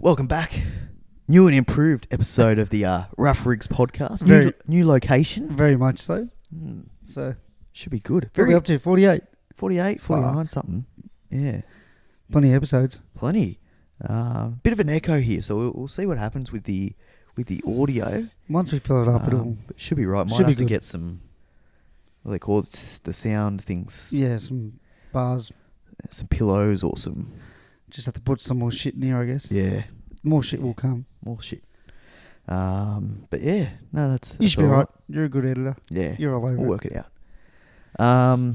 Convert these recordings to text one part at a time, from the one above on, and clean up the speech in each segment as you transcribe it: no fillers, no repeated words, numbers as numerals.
Welcome back. New and improved episode of the Rough Rigs podcast. New location. Very much so. So Should be good. what are we up to? 48. 48, 49 something. Yeah. Plenty of episodes. Plenty. Bit of an echo here, so we'll see what happens with the audio. Once we fill it up, it'll... But should be right. Might should be have to good. get some, what they call it, the sound things. Yeah, some bars. Some pillows or some... Just have to put some more shit in here, I guess. Yeah. More shit will come. More shit. But yeah, no, that's You should be all right. You're a good editor. Yeah. You're all over We'll it. work it out.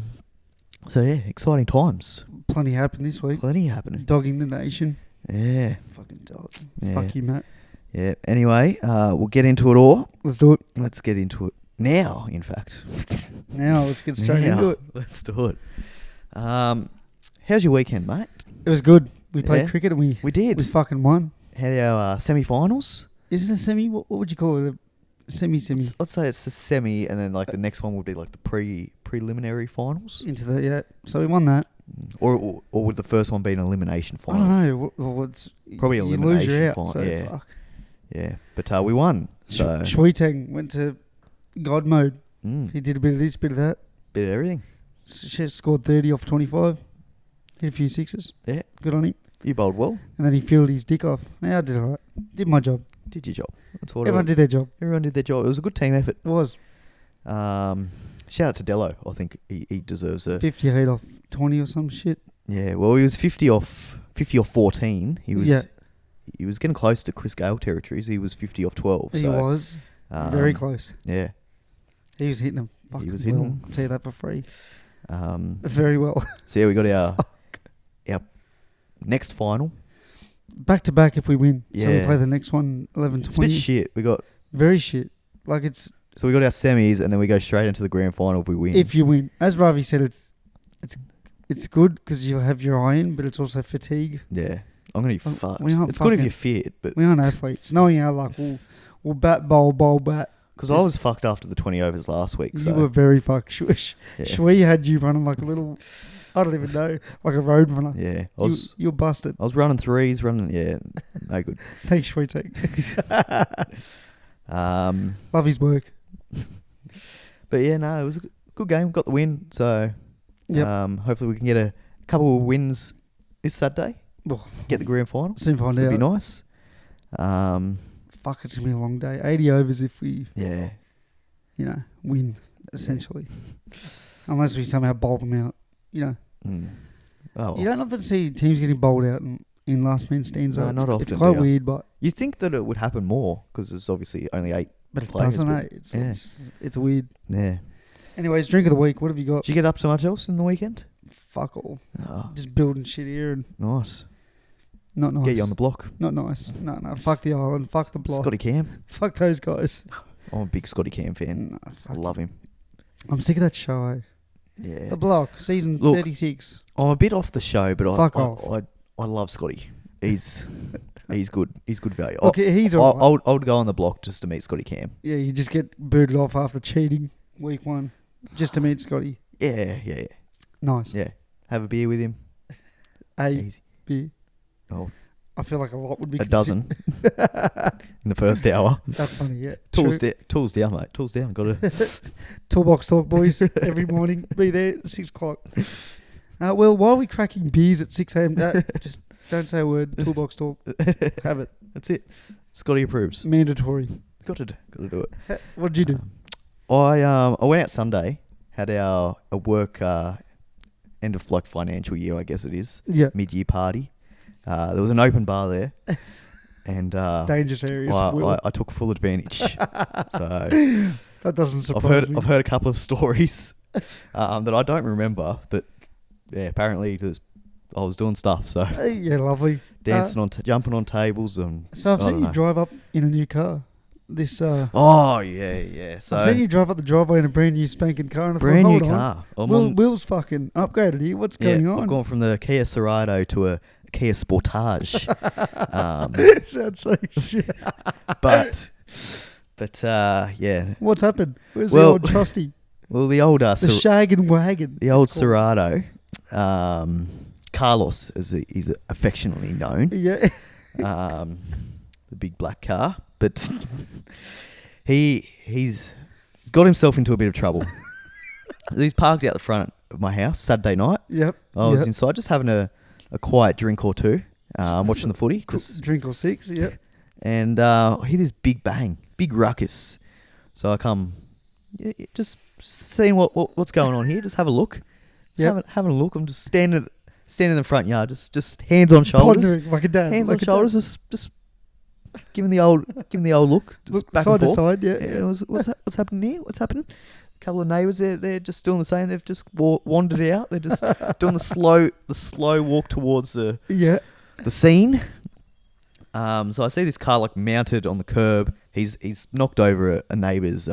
So yeah, exciting times. Plenty happened this week. Plenty happening. Dogging the nation. Yeah. Fucking dog. Yeah. Fuck you, Matt. Yeah. Anyway, we'll get into it all. Let's do it. Let's get into it now, in fact. Now, let's get straight Now, into it. Let's do it. How's your weekend, mate? It was good. We played Yeah. cricket and We we did. fucking won. Had our semi-finals. Is it a semi? What would you call it? A semi? Let's say it's a semi, and then like the next one would be like the preliminary finals. Into the... Yeah. So we won that. Or would the first one be an elimination I final? don't know. What's... Probably you lose, elimination you're out. final, So yeah. fuck. Yeah. But we won. So Shuiteng went to God mode. mm, He did a bit of this, bit of that. bit of everything. Scored 30 off 25. Hit a few sixes. Yeah. Good on him. You bowled well. And then he fielded his dick off. Yeah, I did alright. Did my job. Did your job. That's what Everyone it was. did their job. Everyone did their job. It was a good team effort. It was. Shout out to Dello. I think he deserves a... 58 off 20 or some shit. Yeah, well, he was 50 off 14. He was Yeah. he was getting close to Chris Gale territories. He was 50 off 12. He so, was. Very close. Yeah. He was hitting them. He was well. hitting 'em. I'll tell you that for free. So Very well. yeah, we got our next final. Back to back if we win. So we Yeah. play the next one 11 It's a bit 20. shit. We got Very shit. Like it's... we got our semis, and then we go straight into the grand final if we win. If you win. As Ravi said, it's good because you have your eye in, but it's also fatigue. Yeah, I'm gonna be Well, fucked. we aren't It's good if fucking- you're fit, but We aren't athletes. Knowing our luck, we'll bat, bowl, bat. because I was fucked after the 20 overs last week. So You were very fucked. yeah. Shui had you running like a little, I don't even know, like a road runner. Yeah, I was You're busted. I was running threes, no good. Thanks, Shui Tech. Love his work. But yeah, no, it was a good game. Got the win, so Yep. hopefully we can get a couple of wins this Saturday. Oh, Get the grand final. soon find It'd out. be nice. Fuck, it's going to be a long day. 80 overs if we, Yeah. win, essentially. Unless we somehow bowl them out. Mm. Oh, You don't often see teams getting bowled out in last man stands No, up. not It's often, quite do ya? weird, but you think that it would happen more because there's obviously only 8. it players, doesn't, but- eh? It's weird. Yeah. Anyways, drink of the week. What have you got? Did you get up to much else in the weekend? Fuck all. Oh, Just building shit here and nice. not nice. Get you on the block. Not nice. No. Fuck the island. Fuck the block. Scotty Cam. Fuck those guys. I'm a big Scotty Cam fan. No, I fuck love him. I'm sick of that show. Eh? Yeah. The block, season Look, 36. I'm a bit off the show, but Fuck off. I love Scotty. He's good. He's good value. Okay, he's alright. I would go on the block just to meet Scotty Cam. Yeah, you just get booted off after cheating week 1 just to meet Scotty. Yeah. Nice. Yeah. Have a beer with him. Easy. B. Oh, I feel like a lot would be a dozen in the first hour. That's funny, yeah. Tools, True. Tools down, mate. Tools down. Got to. Toolbox talk, boys. Every morning. Be there at 6 o'clock. Well, why are we cracking beers at 6 a.m.? Just don't say a word. Toolbox talk. Have it. That's it. Scotty approves. Mandatory. Got to do it. What did you do? I went out Sunday. Had a work end of like financial year, I guess it is. Yeah. Mid-year party. There was an open bar there, and Dangerous areas. I took full advantage. So That doesn't surprise me. I've heard a couple of stories that I don't remember, but yeah, apparently I was doing stuff. So Yeah, lovely. dancing jumping on tables and. So I've I seen don't you know. drive up in a new car. Oh yeah. So I've seen you drive up the driveway in a brand new spanking car. And I brand thought, new hold on. car. I'm on- Will's fucking upgraded here. What's going on? I've gone from the Kia Sorado to a Kia Sportage. Sounds so shit. but yeah. What's happened? Where's Well, the old trusty? Well, the old The shag and wagon. the old it's called. Sorado, Carlos, as he's affectionately known. Yeah. the big black car, but he's got himself into a bit of trouble. He's parked out the front of my house Saturday night. Yep. I was inside just having a quiet drink or two, watching the footy. Drink or six, yep. And I hear this big bang, big ruckus. So I come, just seeing what's going on here. Just have a look. Having a look. I'm just standing in the front yard, just hands on shoulders, pondering like a dad, hands like on shoulders, just giving the old look, just look back side and forth. to side, yeah. It was, what's happening here? What's happening? A couple of neighbours they're just doing the same. They've just wandered out. They're just doing the slow walk towards the scene. So I see this car like mounted on the curb. He's knocked over a neighbour's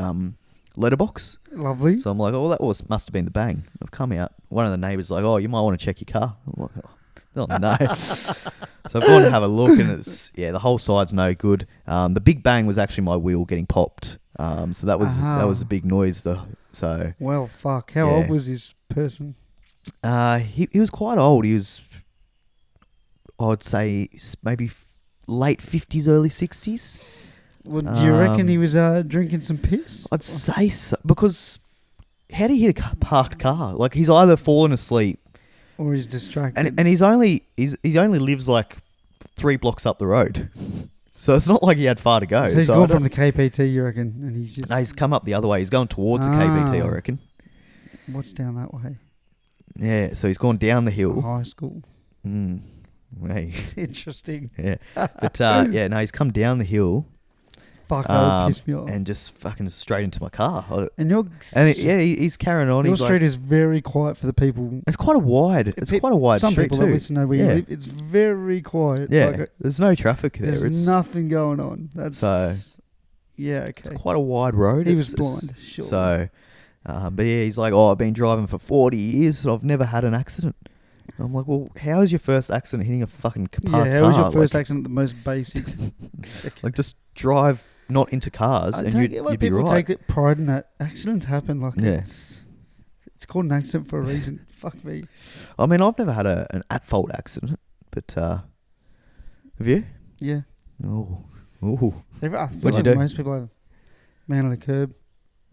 letterbox. Lovely. So I'm like, oh, that must have been the bang. I've come out. One of the neighbours like, oh, you might want to check your car. I'm like, oh, no. So I've gone to have a look, and the whole side's no good. The big bang was actually my wheel getting popped. So that was a big noise. Well, fuck. How old was this person? He was quite old. He was, I'd say, maybe late 50s, early 60s. Well, do you reckon he was drinking some piss? I'd say so, because how do you hit a parked car? Like, he's either fallen asleep or he's distracted. And he only lives like 3 blocks up the road. So it's not like he had far to go. So he's gone from the KPT, you reckon? And he's just... No, he's come up the other way. He's going towards the KPT, I reckon. What's down that way? Yeah, so he's gone down the hill. High school. Hey. Interesting. Yeah. But, he's come down the hill. Fuck, that would piss me off. And just fucking straight into my car. He's carrying on. Your street is very quiet for the people. It's quite a wide street too. Some people that listen know where you live. It's very quiet. Yeah, there's no traffic there. There's nothing going on. Okay. It's quite a wide road. He was blind, sure. So, but yeah, he's like, I've been driving for 40 years and I've never had an accident. I'm like, well, how is your first accident hitting a fucking parked car? Yeah, how was your first accident the most basic? Like, just drive not into cars and you'd be right. People take pride in that. Accidents happen. Like, it's called an accident for a reason. Fuck me. I mean, I've never had an at-fault accident, but have you? Yeah. Oh. What'd you do? Most people have man on the curb.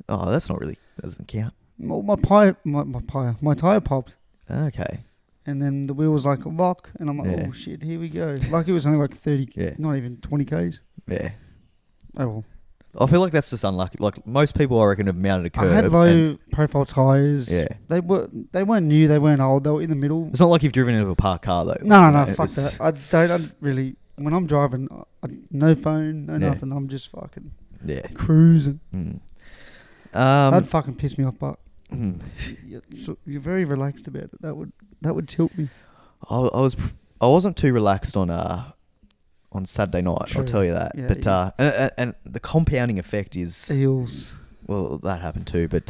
Oh, doesn't count. Well, my tyre popped. Okay. And then the wheel was like a lock, and I'm like, oh shit, here we go. Like, it was only like 30, not even 20 Ks. Yeah. Oh well. I feel like that's just unlucky. Like, most people, I reckon, have mounted a curb. I had low profile tyres. Yeah. They weren't new, they weren't old, they were in the middle. It's not like you've driven into a parked car though. No, fuck that. I don't really. When I'm driving, no phone, no nothing. I'm just fucking cruising. That'd fucking piss me off, but you're very relaxed about it. That would tilt me. I wasn't too relaxed on Saturday night. True. I'll tell you that. Yeah, but and the compounding effect is eels. Well, that happened too. But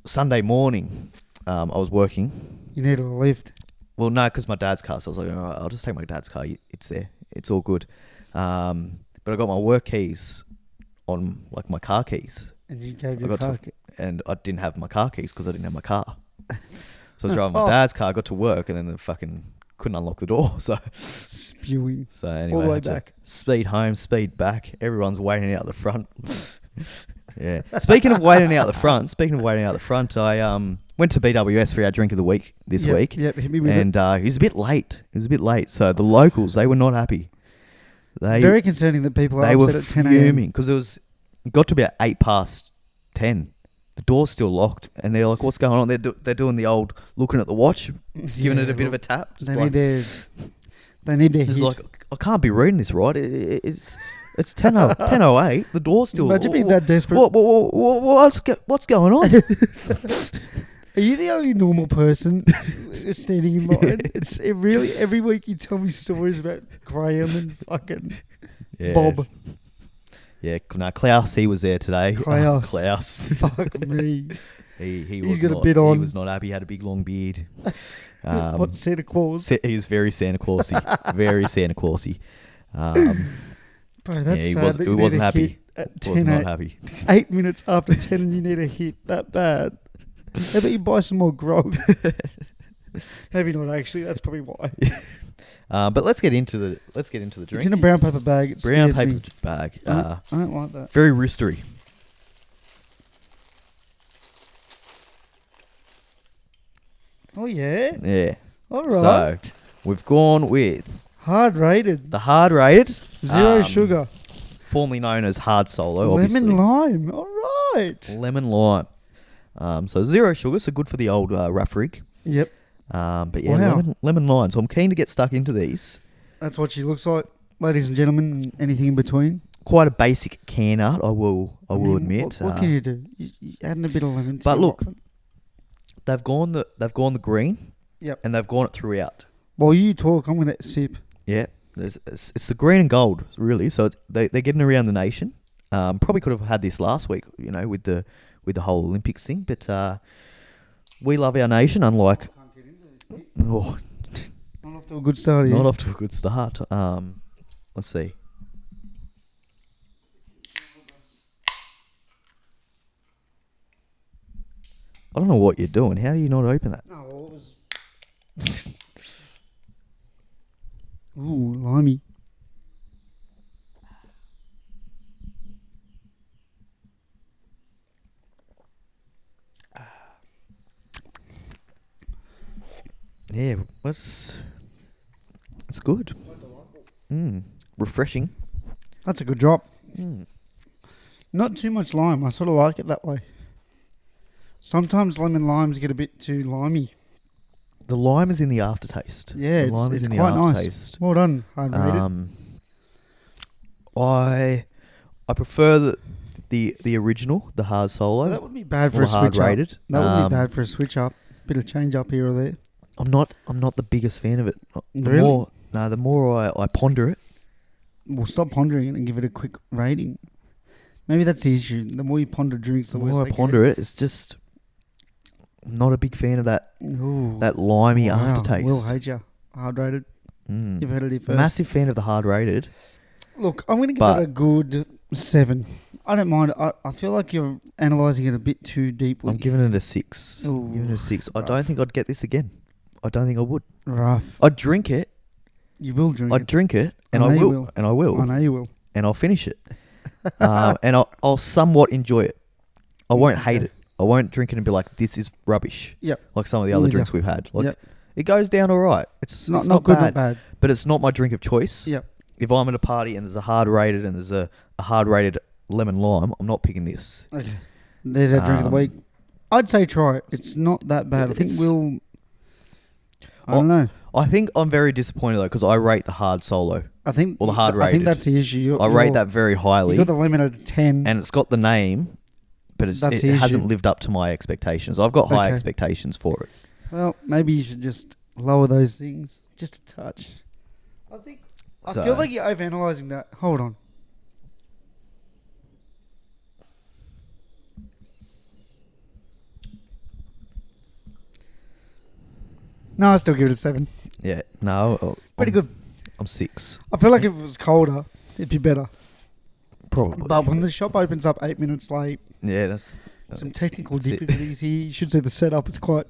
Sunday morning, I was working. You needed a lift. Well, no, because my dad's car. So I was like, all right, I'll just take my dad's car. It's there. It's all good. But I got my work keys on, like, my car keys. And you gave your car keys. And I didn't have my car keys because I didn't have my car. So I was driving my dad's car, got to work, and then the fucking couldn't unlock the door. So spewing. So anyway, all the way back. Speed home, speed back. Everyone's waiting out the front. Yeah. Speaking of waiting out the front, I went to BWS for our drink of the week this week. Yep, hit me with it. And it was a bit late. So the locals, they were not happy. Very concerning that people are upset at 10 a.m. fuming because it got to about 8:10. The door's still locked, and they're like, "What's going on?" They're doing the old looking at the watch, giving it a bit of a tap. They need their It's like, I can't be reading this right. It's 10:08. The door's still. Imagine being that desperate. What's going on? Are you the only normal person standing in line? It really every week you tell me stories about Graham and fucking Bob. Yeah, no, Klaus, he was there today. Klaus. Fuck me. He's got a bit on. He was not happy. He had a big long beard. What, Santa Claus? He was very Santa Clausy. Very Santa Clausy. Bro, that's sad. He wasn't happy. Was not happy. 8 minutes after 10 and you need a hit that bad. How about you buy some more grog? Maybe not actually. That's probably why. But let's get into the drink. It's in a brown paper bag. It Brown scares paper me. bag. I don't like that. Very wristery. Oh yeah. Yeah. All right. So we've gone with Hard rated. the hard rated, Zero sugar. formerly known as hard solo. Lemon obviously. lime. All right. Lemon lime. So zero sugar, so good for the old rough rig. Yep. But yeah, Wow. lemon lime. So I'm keen to get stuck into these. That's what she looks like, ladies and gentlemen, and anything in between. Quite a basic can art, I will admit. What can you do? You adding a bit of lemon to But your look, muffin. they've gone the green. Yep. And they've gone it throughout. While you talk, I'm going to sip. Yeah. It's the green and gold, really. So they're getting around the nation. Probably could have had this last week, with the whole Olympics thing. But we love our nation, unlike... Oh, Not off to a good start here. not off to a good start. Let's see. I don't know what you're doing. How do you not open that? No, it was... Ooh, limey. Yeah, it's good. Refreshing. That's a good drop. Mm. Not too much lime. I sort of like it that way. Sometimes lemon limes get a bit too limey. The lime is in the aftertaste. Yeah, the lime it's is in quite the nice. aftertaste. Well done, hard rated. I prefer the original, the hard solo. That would be bad for or a hard switch up. rated. That would be bad for a switch up. Bit of change up here or there. I'm not the biggest fan of it. Really? The more I ponder it. Well, stop pondering it and give it a quick rating. Maybe that's the issue. The more you ponder drinks, the The worse more I they ponder it, it's just I'm not a big fan of that Ooh. that limey Wow. aftertaste. Will hate you. Hard rated. You've heard it here first. Massive fan of the hard rated. Look, I'm going to give But- it a good 7. I don't mind. I feel like you're analysing it a bit too deeply. I'm giving it a 6. Ooh, I'm giving it a 6. I rough. don't think I'd get this again. I don't think I would. Rough. I'd drink it. You will drink I'd it. drink it, and I I know you will, will. and I will, I know you will. and I'll finish it, and I'll somewhat enjoy it. I won't hate Okay. it. I won't drink it and be like, "This is rubbish." Yep. Like some of the Me other neither. drinks we've had. Like Yep. it goes down all right. It's Not bad, good, not bad. but it's not my drink of choice. Yep. If I'm at a party and there's a hard rated and there's a hard rated lemon lime, I'm not picking this. Okay. There's our drink of the week. I'd say try it. It's not that bad. I think It's- we'll... I don't know. I think I'm very disappointed though because I rate the hard solo. I think... Or the hard I think rated. that's the issue. I rate that very highly, You got the lemon at a 10. and it's got the name, but it That's the hasn't issue. lived up to my expectations. I've got high Okay. expectations for it. Well, maybe you should just lower those things just a touch. I So- feel like you're overanalyzing that. Hold on. No, I still give it a 7. Yeah, no, Pretty good. I'm 6, I feel like if it was colder, it'd be better. probably. But when the shop opens up 8 minutes late, Yeah, that's some technical That's it. difficulties here. You should see the setup. It's quite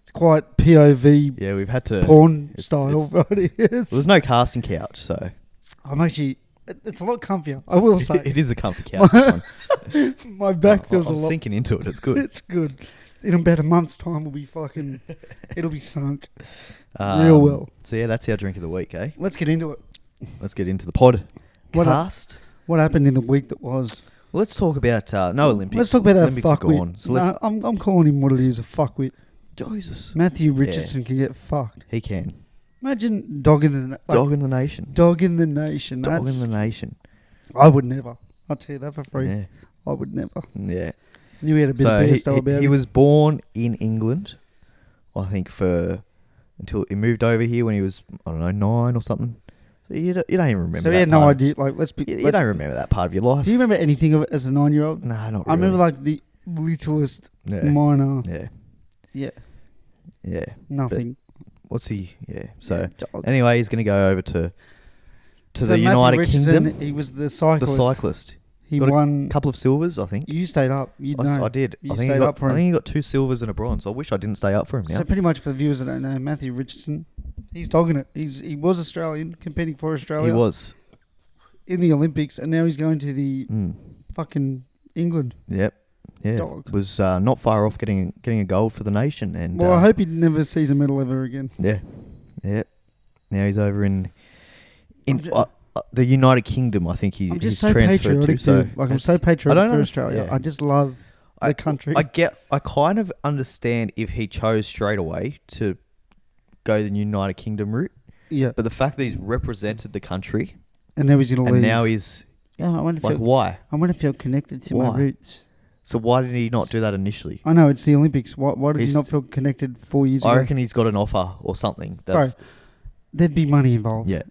POV yeah. We've had to. porn it's- style. it's- Right? It is. Well, there's no casting couch, so I'm actually. It's a lot comfier. I will say. it is a comfy couch. this one. My back feels I'm a lot. sinking into it. It's good. It's good. In about a month's time, we'll be fucking. It'll be sunk real well. So yeah, that's our drink of the week, eh? Let's get into it. Let's get into the pod. What up? Cast. What happened in the week that was? Well, let's talk about no Olympics. Let's talk about that Olympics are gone. fuckwit. So let's. I'm calling him what it is, a fuckwit. Jesus, Matthew Richardson can get fucked. he can. Imagine dog in the Dog in the nation. Dog in the nation. Dog That's, in the nation. I would never. I'll tell you that for free. Yeah, I would never. yeah. Knew he had a bit of So beer style about he him. was born in England, I think, until he moved over here when he was, I don't know, 9 or something. So you don't even remember. So he that had no part. idea. Like, let's be. You don't remember that part of your life. Do you remember anything of it as a 9-year-old? No, not really. I remember like the littlest Yeah. minor. Yeah. Yeah. Yeah. Nothing. What's he? Yeah. So Dog. anyway, he's going to go over to So the Matthew United Richardson, Kingdom. He was the The cyclist. cyclist. He Got a won. Couple of silvers, I think. You stayed up. You know. I did. You I think stayed up for I him. think he got 2 silvers and a bronze. I wish I didn't stay up for him now. So pretty much for the viewers that don't know, Matthew Richardson, He's dogging it. He was Australian, competing for Australia. He was. In the Olympics, and now he's going to the fucking England. Yep. Yeah. Dog. Was not far off getting a gold for the nation. And I hope he never sees a medal ever again. Yeah. Yeah. Now he's over in the United Kingdom, I think he's so transferred to. So I'm so patriotic for Australia. Yeah. I just love the country. I kind of understand if he chose straight away to go the United Kingdom route. Yeah. But the fact that he's represented the country. And now he's going to leave. And now he's... Yeah, why? I want to feel connected to my roots. So why did he not do that initially? I know, it's the Olympics. Why did he not feel connected 4 years ago? I reckon he's got an offer or something. Bro, there'd be money involved. Yeah.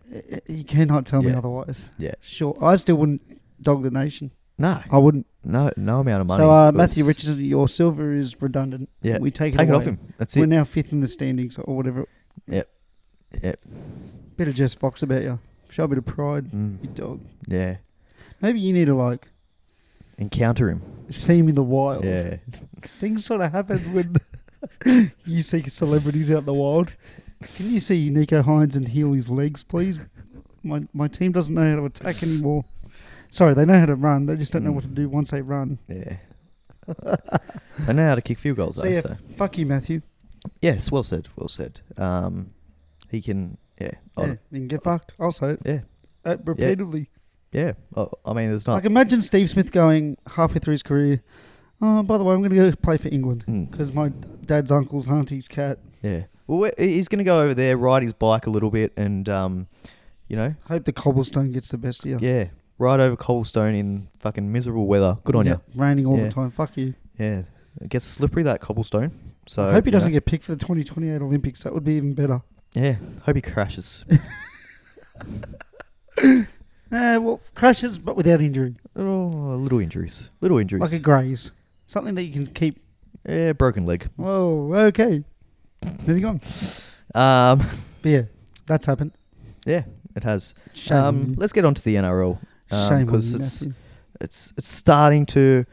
You cannot tell me otherwise. Yeah. Sure. I still wouldn't dog the nation. No. I wouldn't. No amount of money. So, Matthew Richardson, your silver is redundant. Yeah. We take it off him. That's it. We're now 5th in the standings or whatever. Yep. Bit of Jess Fox about you. Show a bit of pride, you dog. Yeah. Maybe you need to, encounter him. See him in the wild. Yeah. Things sort of happen when you see celebrities out in the wild. Can you see Nico Hines and heal his legs, please? My team doesn't know how to attack anymore. Sorry, they know how to run. They just don't know what to do once they run. Yeah. They know how to kick field goals, though. So. Fuck you, Matthew. Yes, well said. He can... Yeah. He can get fucked. I'll say it. Yeah. Repeatedly. Yeah. I mean, there's not... imagine Steve Smith going halfway through his career, oh, by the way, I'm going to go play for England because my dad's uncle's auntie's cat. Yeah. Well, he's going to go over there, ride his bike a little bit and, hope the cobblestone gets the best of you. Yeah. Ride over cobblestone in fucking miserable weather. Good on you. Raining all the time. Fuck you. Yeah. It gets slippery, that cobblestone. So I hope he doesn't get picked for the 2028 Olympics. That would be even better. Yeah, hope he crashes. Crashes, but without injury. Oh, little injuries. Like a graze. Something that you can keep. Yeah, broken leg. Whoa, okay. Moving on. But yeah, that's happened. Yeah, it has. Shame. Let's get on to the NRL. Shame because it's starting to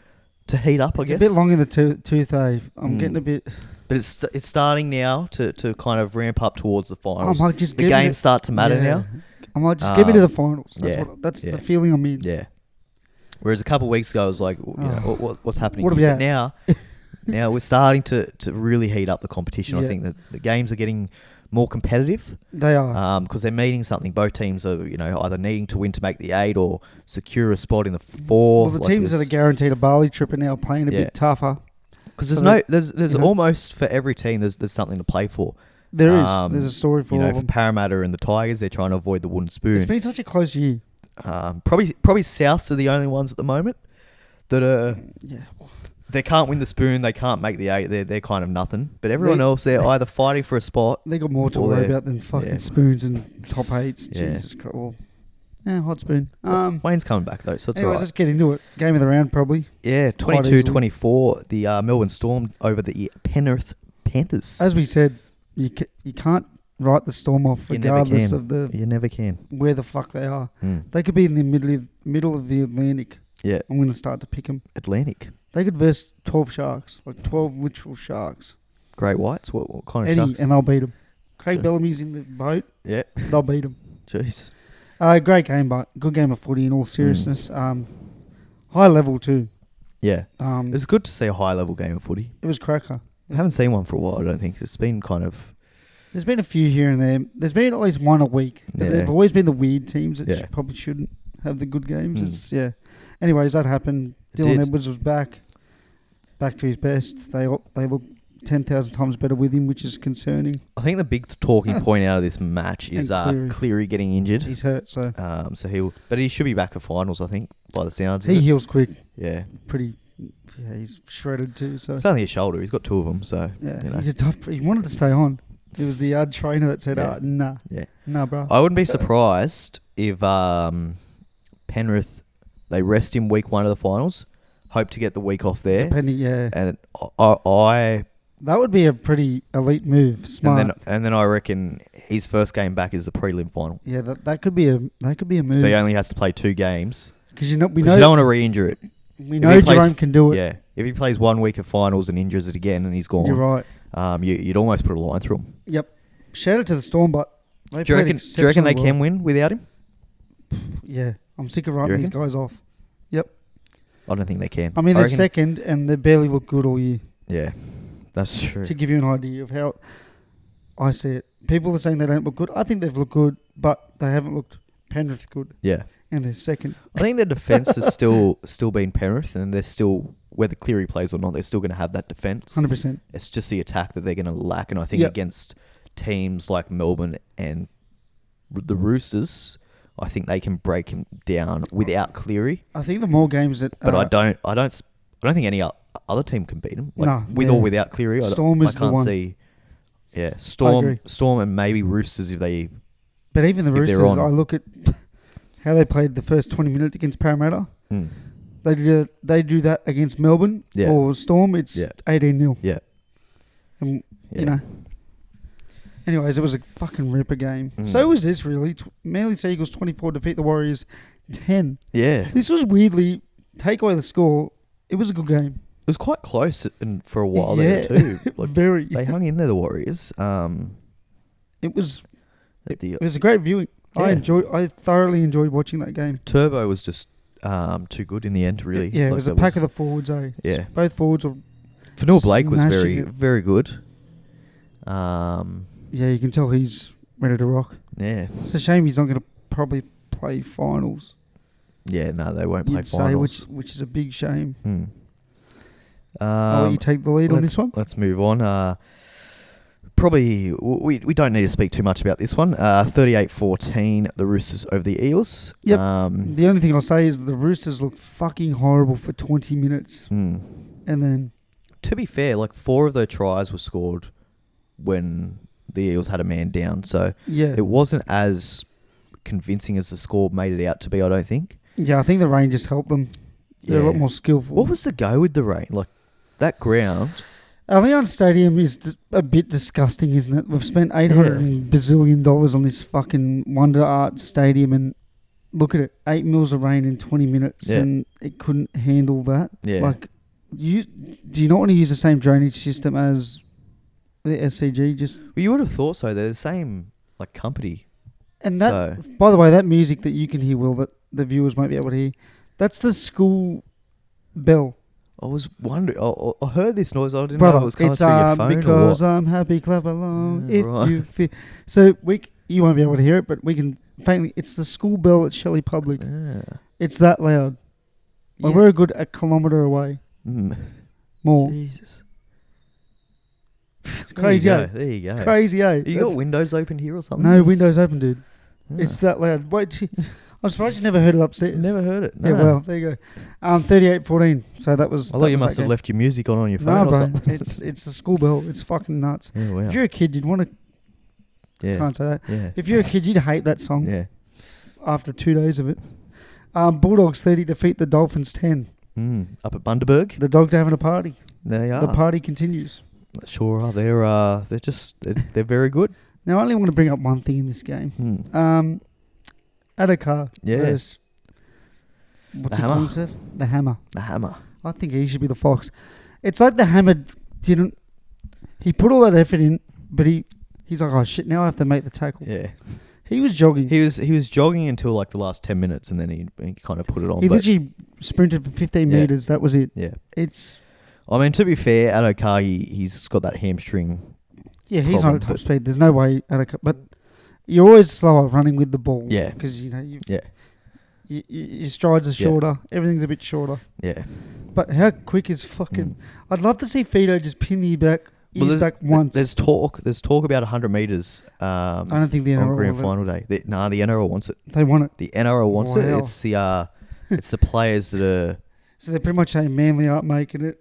heat up, I guess. It's a bit long in the tooth, eh? I'm getting a bit... But it's starting now to kind of ramp up towards the finals. The games start to matter now. I might just get me to the finals. That's the feeling I'm in. Yeah. Whereas a couple of weeks ago, I was like, what's happening what here? But now we're starting to really heat up the competition. I think that the games are getting more competitive. They are. Because they're meeting something. Both teams are, either needing to win to make the 8 or secure a spot in the 4. Well, the teams that are guaranteed a Bali trip are now playing a bit tougher. Because there's almost for every team there's something to play for. There is. There's a story for all of them. For Parramatta and the Tigers, they're trying to avoid the wooden spoon. It's been such a close year. Probably Souths are the only ones at the moment that are. Yeah. They can't win the spoon. They can't make the 8. They're kind of nothing. But everyone else, they're either fighting for a spot. They got more to worry about than fucking spoons and top 8s. Jesus Christ. Well, hot spoon. Wayne's coming back though, so it's anyway, alright. Let's get into it. Game of the round, probably. Yeah, 22-24. The Melbourne Storm over the Penrith Panthers. As we said, you can't write the Storm off regardless of you never can where the fuck they are. They could be in the middle of the Atlantic. Yeah, I'm going to start to pick them. Atlantic. They could verse 12 sharks, like 12 literal sharks. Great whites. What kind of sharks? And they'll beat them. Craig Bellamy's in the boat. Yeah, they'll beat them. Jeez. Great game, but good game of footy in all seriousness. High level too. Yeah. It's good to see a high level game of footy. It was cracker. I haven't seen one for a while, I don't think. It's been kind of... There's been a few here and there. There's been at least one a week. Yeah. They've always been the weird teams that probably shouldn't have the good games. Anyways, that happened. Dylan Edwards was back to his best. They look 10,000 times better with him, which is concerning. I think the big talking point out of this match is Cleary getting injured. He's hurt, so but he should be back for finals, I think, by the sounds of it. He heals quick. Yeah. He's shredded too. So it's only a shoulder. He's got 2 of them, so he's a tough. He wanted to stay on. It was the trainer that said, nah, bro. I wouldn't be surprised if Penrith they rest him week 1 of the finals. Hope to get the week off there. Depending, and I that would be a pretty elite move. Smart. And then I reckon his first game back is the prelim final. Yeah, that could be a move. So he only has to play 2 games. Because you don't want to re-injure it. We know Jerome can do it. Yeah, if he plays 1 week of finals and injures it again, and he's gone. You're right. You'd almost put a line through him. Yep. Shout out to the Storm, but Do you reckon they can win without him? Yeah. I'm sick of writing these guys off. Yep. I don't think they can. I mean, they're second and they barely look good all year. Yeah, that's true. To give you an idea of how I see it. People are saying they don't look good. I think they've looked good, but they haven't looked Penrith good. Yeah. And they're second. I think their defence has still been Penrith, and they're still, whether Cleary plays or not, they're still going to have that defence. 100%. It's just the attack that they're going to lack, and I think against teams like Melbourne and the Roosters, I think they can break him down without Cleary. I think the more games that... But I don't think any other team can beat him. With or without Cleary, Storm is the one. See. Yeah, Storm and maybe Roosters if they... But even the Roosters, I look at how they played the first 20 minutes against Parramatta. Mm. They do that against Melbourne or Storm. It's 18-0. Yeah. And, you know... Anyways, it was a fucking ripper game. So was this, really. Manly Seagulls 24 defeat the Warriors 10. Yeah. This was weirdly, take away the score, it was a good game. It was quite close for a while there too. Very. They hung in there, the Warriors. It was a great viewing. Yeah. I thoroughly enjoyed watching that game. Turbo was just too good in the end, really. Yeah, it was a pack of the forwards, eh? Yeah. Both forwards were Fanua Blake was very good. Yeah, you can tell he's ready to rock. Yeah. It's a shame he's not going to probably play finals. Yeah, no, they won't play finals. Which is a big shame. I'll let you take the lead on this one. Let's move on. Probably, we don't need to speak too much about this one. 38-14, the Roosters over the Eels. Yep. The only thing I'll say is the Roosters looked fucking horrible for 20 minutes. And then... To be fair, 4 of their tries were scored when the Eels had a man down. So it wasn't as convincing as the score made it out to be, I don't think. Yeah, I think the rain just helped them. They're a lot more skillful. What was the go with the rain? That ground... Allianz Stadium is a bit disgusting, isn't it? We've spent $800 bazillion on this fucking Wonder Art Stadium, and look at it, 8 mils of rain in 20 minutes, and it couldn't handle that. Yeah. Do you not want to use the same drainage system as the SCG? Well, you would have thought so. They're the same company. And that, by the way, that music that you can hear, Will, that the viewers won't be able to hear, that's the school bell. I was wondering. I heard this noise. I didn't know it was coming through your phone. Because I'm happy, clap along. If you feel so, you won't be able to hear it, but we can faintly. It's the school bell at Shelley Public. Yeah. It's that loud. We're a good kilometre away. More. Jesus. It's crazy, there you go. Crazy, eh? You got windows open here or something? No, windows open, dude. It's that loud. Wait. I'm surprised you never heard it upstairs. Never heard it. No. Yeah, well, there you go. 38-14. So that was... I thought you must have left your music on your phone or something. It's the school bell. It's fucking nuts. Yeah, wow. If you're a kid, you'd want to... Yeah. Can't say that. Yeah. If you're a kid, you'd hate that song. Yeah. After 2 days of it. Bulldogs 30 defeat the Dolphins 10. Up at Bundaberg. The Dogs are having a party. They are. The party continues. Sure are. They're very good. Now, I only want to bring up one thing in this game. Adokar versus... What's it called? The Hammer. The Hammer. I think he should be the Fox. It's like the Hammer didn't... He put all that effort in, but he's like, oh shit, now I have to make the tackle. Yeah. He was jogging. He was jogging until the last 10 minutes, and then he kind of put it on. He literally sprinted for 15 metres. That was it. Yeah. It's... I mean, to be fair, Adokar, he's got that hamstring. Yeah, he's not at top speed. There's no way Adokar... But you're always slower running with the ball. Yeah. Because, your strides are shorter. Everything's a bit shorter. Yeah. But how quick is fucking... I'd love to see Fido just pin the back once. There's talk about 100 metres I don't think the NRL on grand final day. The NRL wants it. They want it. The NRL wants it. It's the players that are... So they're pretty much saying Manly aren't making it.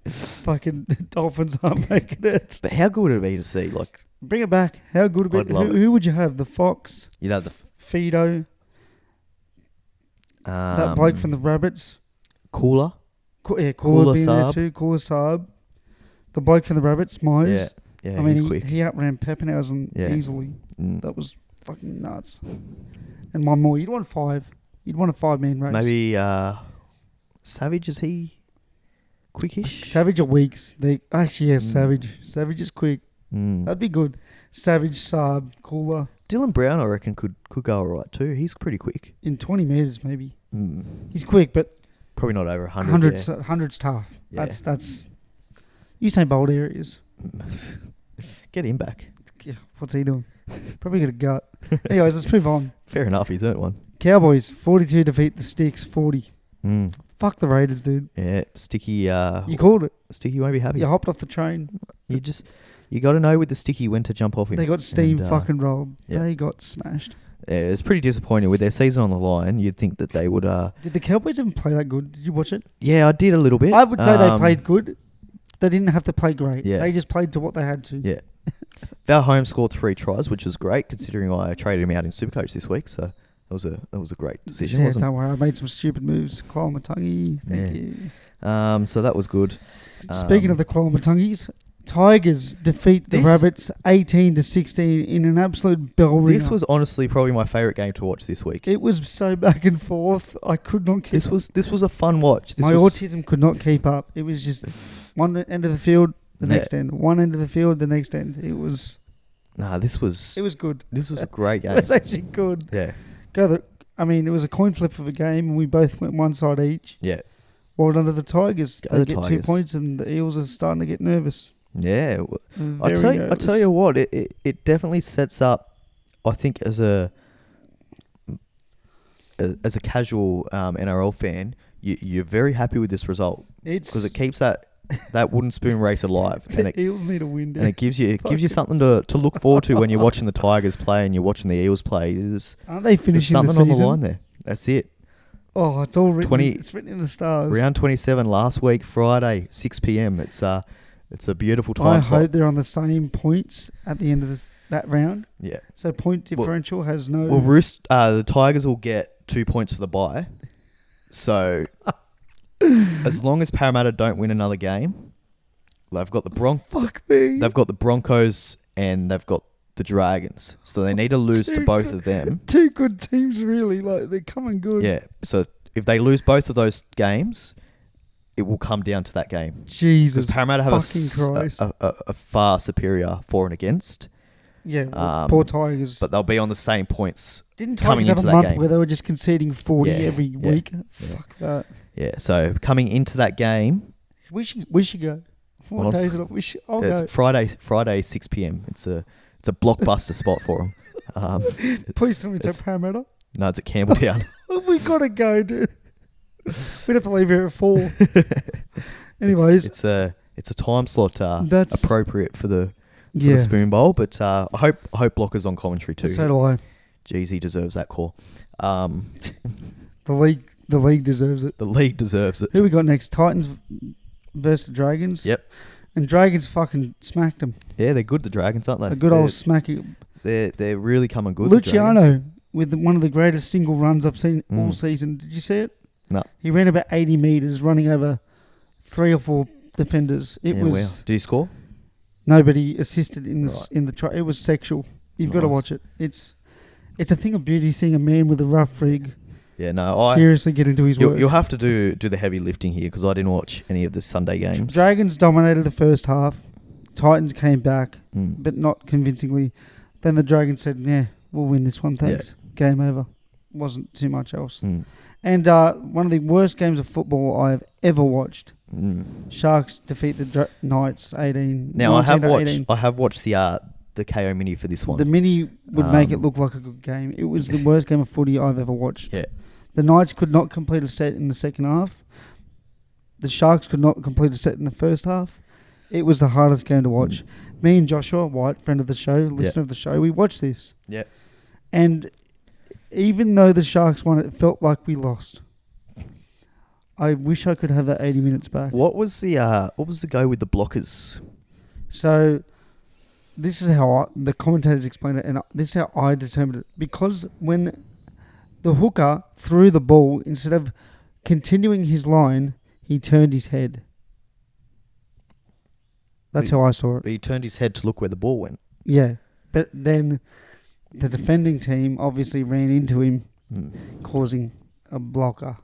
Fucking Dolphins aren't making it. But how good would it be to see? Bring it back. How good would it be? Who would you have? The Fox? The Fido? That bloke from the Rabbits? Cooler? Cooler being there too. Cooler Saab. The bloke from the Rabbits, Myers. Yeah, I mean, he's quick. He outran Pappenhausen easily. That was fucking nuts. And one more. You'd want 5. You'd want a 5-man race. Maybe Savage, is he quickish? Savage or Weeks? Savage. Savage is quick. That'd be good. Savage, Saab, Cooler. Dylan Brown, I reckon, could go all right too. He's pretty quick. In 20 metres, maybe. He's quick, but... Probably not over 100. 100's tough. Yeah. That's Usain Bolt areas. Get him back. Yeah, what's he doing? Probably got a gut. Anyways, let's move on. Fair enough, he's earned one. Cowboys, 42 defeat the Sticks, 40. Fuck the Raiders, dude. Yeah, Sticky. You called it. Sticky won't be happy. You hopped off the train. You got to know with the Sticky when to jump off him. They got steam fucking rolled. Yeah. They got smashed. Yeah, it's pretty disappointing with their season on the line. You'd think that they would. Did the Cowboys even play that good? Did you watch it? Yeah, I did a little bit. I would say they played good. They didn't have to play great. Yeah. They just played to what they had to. Yeah. Val Holmes scored 3 tries, which was great considering I traded him out in Supercoach this week. So that was a great decision. Yeah, don't worry. I made some stupid moves. Clonmatungi. Thank you. So that was good. Speaking of the Clonmatungis, Tigers defeat the Rabbits 18-16 in an absolute bell ringer. This was honestly probably my favourite game to watch this week. It was so back and forth. I could not keep This was a fun watch. My autism could not keep up. It was just one end of the field, the next end. One end of the field, the next end. It was... It was good. This was a great game. It was actually good. Yeah. It was a coin flip of a game and we both went one side each. Yeah. Well done to the Tigers. They get Tigers. 2 points and the Eels are starting to get nervous. Yeah, I tell you what, it definitely sets up. I think as a casual NRL fan, you're very happy with this result because it keeps that wooden spoon race alive. And the Eels need a win, and it gives you something to look forward to when you're watching the Tigers play and you're watching the Eels play. Aren't they finishing something the season? on the line there? That's it. Oh, it's all written. It's written in the stars. Round 27 last week, Friday, 6 p.m. It's a beautiful time slot. I hope they're on the same points at the end of that round. Yeah. So point differential has no... Well, the Tigers will get 2 points for the bye. So as long as Parramatta don't win another game, they've got the Fuck me. They've got the Broncos and they've got the Dragons. So they need to lose to both of them. 2 good teams, really. Like, they're coming good. Yeah. So if they lose both of those games... It will come down to that game. Jesus, because Parramatta have a far superior for and against. Yeah, poor Tigers. But they'll be on the same points. Didn't Tigers have a month where they were just conceding 40 every week? Fuck that. Yeah, so coming into that game, we should go. What days is it? I'll go. It's Friday 6 p.m. It's a blockbuster spot for them. Please tell me it's at Parramatta. No, it's at Campbelltown. We gotta go, dude. We'd have to leave here at 4. Anyways, it's a time slot that's appropriate for the Spoon Bowl, but I hope Blocker's on commentary too. So do I. Jeez, he deserves that call. The league deserves it. The league deserves it. Who we got next? Titans versus Dragons. Yep. And Dragons fucking smacked them. Yeah, they're good. The Dragons, aren't they? A good old smacking. They're really coming good. Luciano with one of the greatest single runs I've seen all season. Did you see it? No. He ran about 80 metres, running over 3 or 4 defenders. It was. Wow. Did he score? Nobody assisted in the try. It was sexual. You've got to watch it. It's a thing of beauty seeing a man with a rough rig. Yeah, no. Seriously get into his work. You'll have to do the heavy lifting here because I didn't watch any of the Sunday games. Dragons dominated the first half. Titans came back, but not convincingly. Then the Dragons said, "Yeah, we'll win this one. Thanks. Yeah. Game over." Wasn't too much else. And one of the worst games of football I've ever watched. Sharks defeat the Knights 18. Now I have watched the KO mini for this one. The mini would make it look like a good game. It was the worst game of footy I've ever watched. Yeah. The Knights could not complete a set in the second half. The Sharks could not complete a set in the first half. It was the hardest game to watch. Me and Joshua White, friend of the show, listener of the show, we watched this. Yeah. And even though the Sharks won, it felt like we lost. I wish I could have that 80 minutes back. What was the go with the blockers? So this is how the commentators explained it, and this is how I determined it. Because when the hooker threw the ball, instead of continuing his line, he turned his head. That's how I saw it. He turned his head to look where the ball went. Yeah, but then the defending team obviously ran into him, causing a blocker.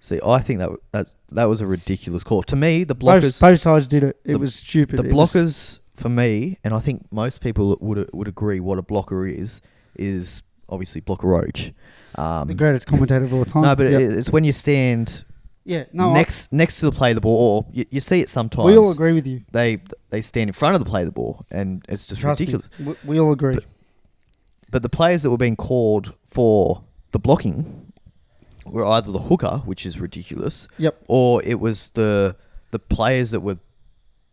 See, I think that was a ridiculous call. To me, the blockers... Both sides did it. It was stupid. The blockers, for me, and I think most people would agree what a blocker is, is obviously Blocker Roach. The greatest commentator of all time. No, but it's when you stand next to the play of the ball, or you see it sometimes. We all agree with you. They stand in front of the play of the ball, and it's just ridiculous. We all agree. But the players that were being called for the blocking were either the hooker, which is ridiculous, or it was the players that were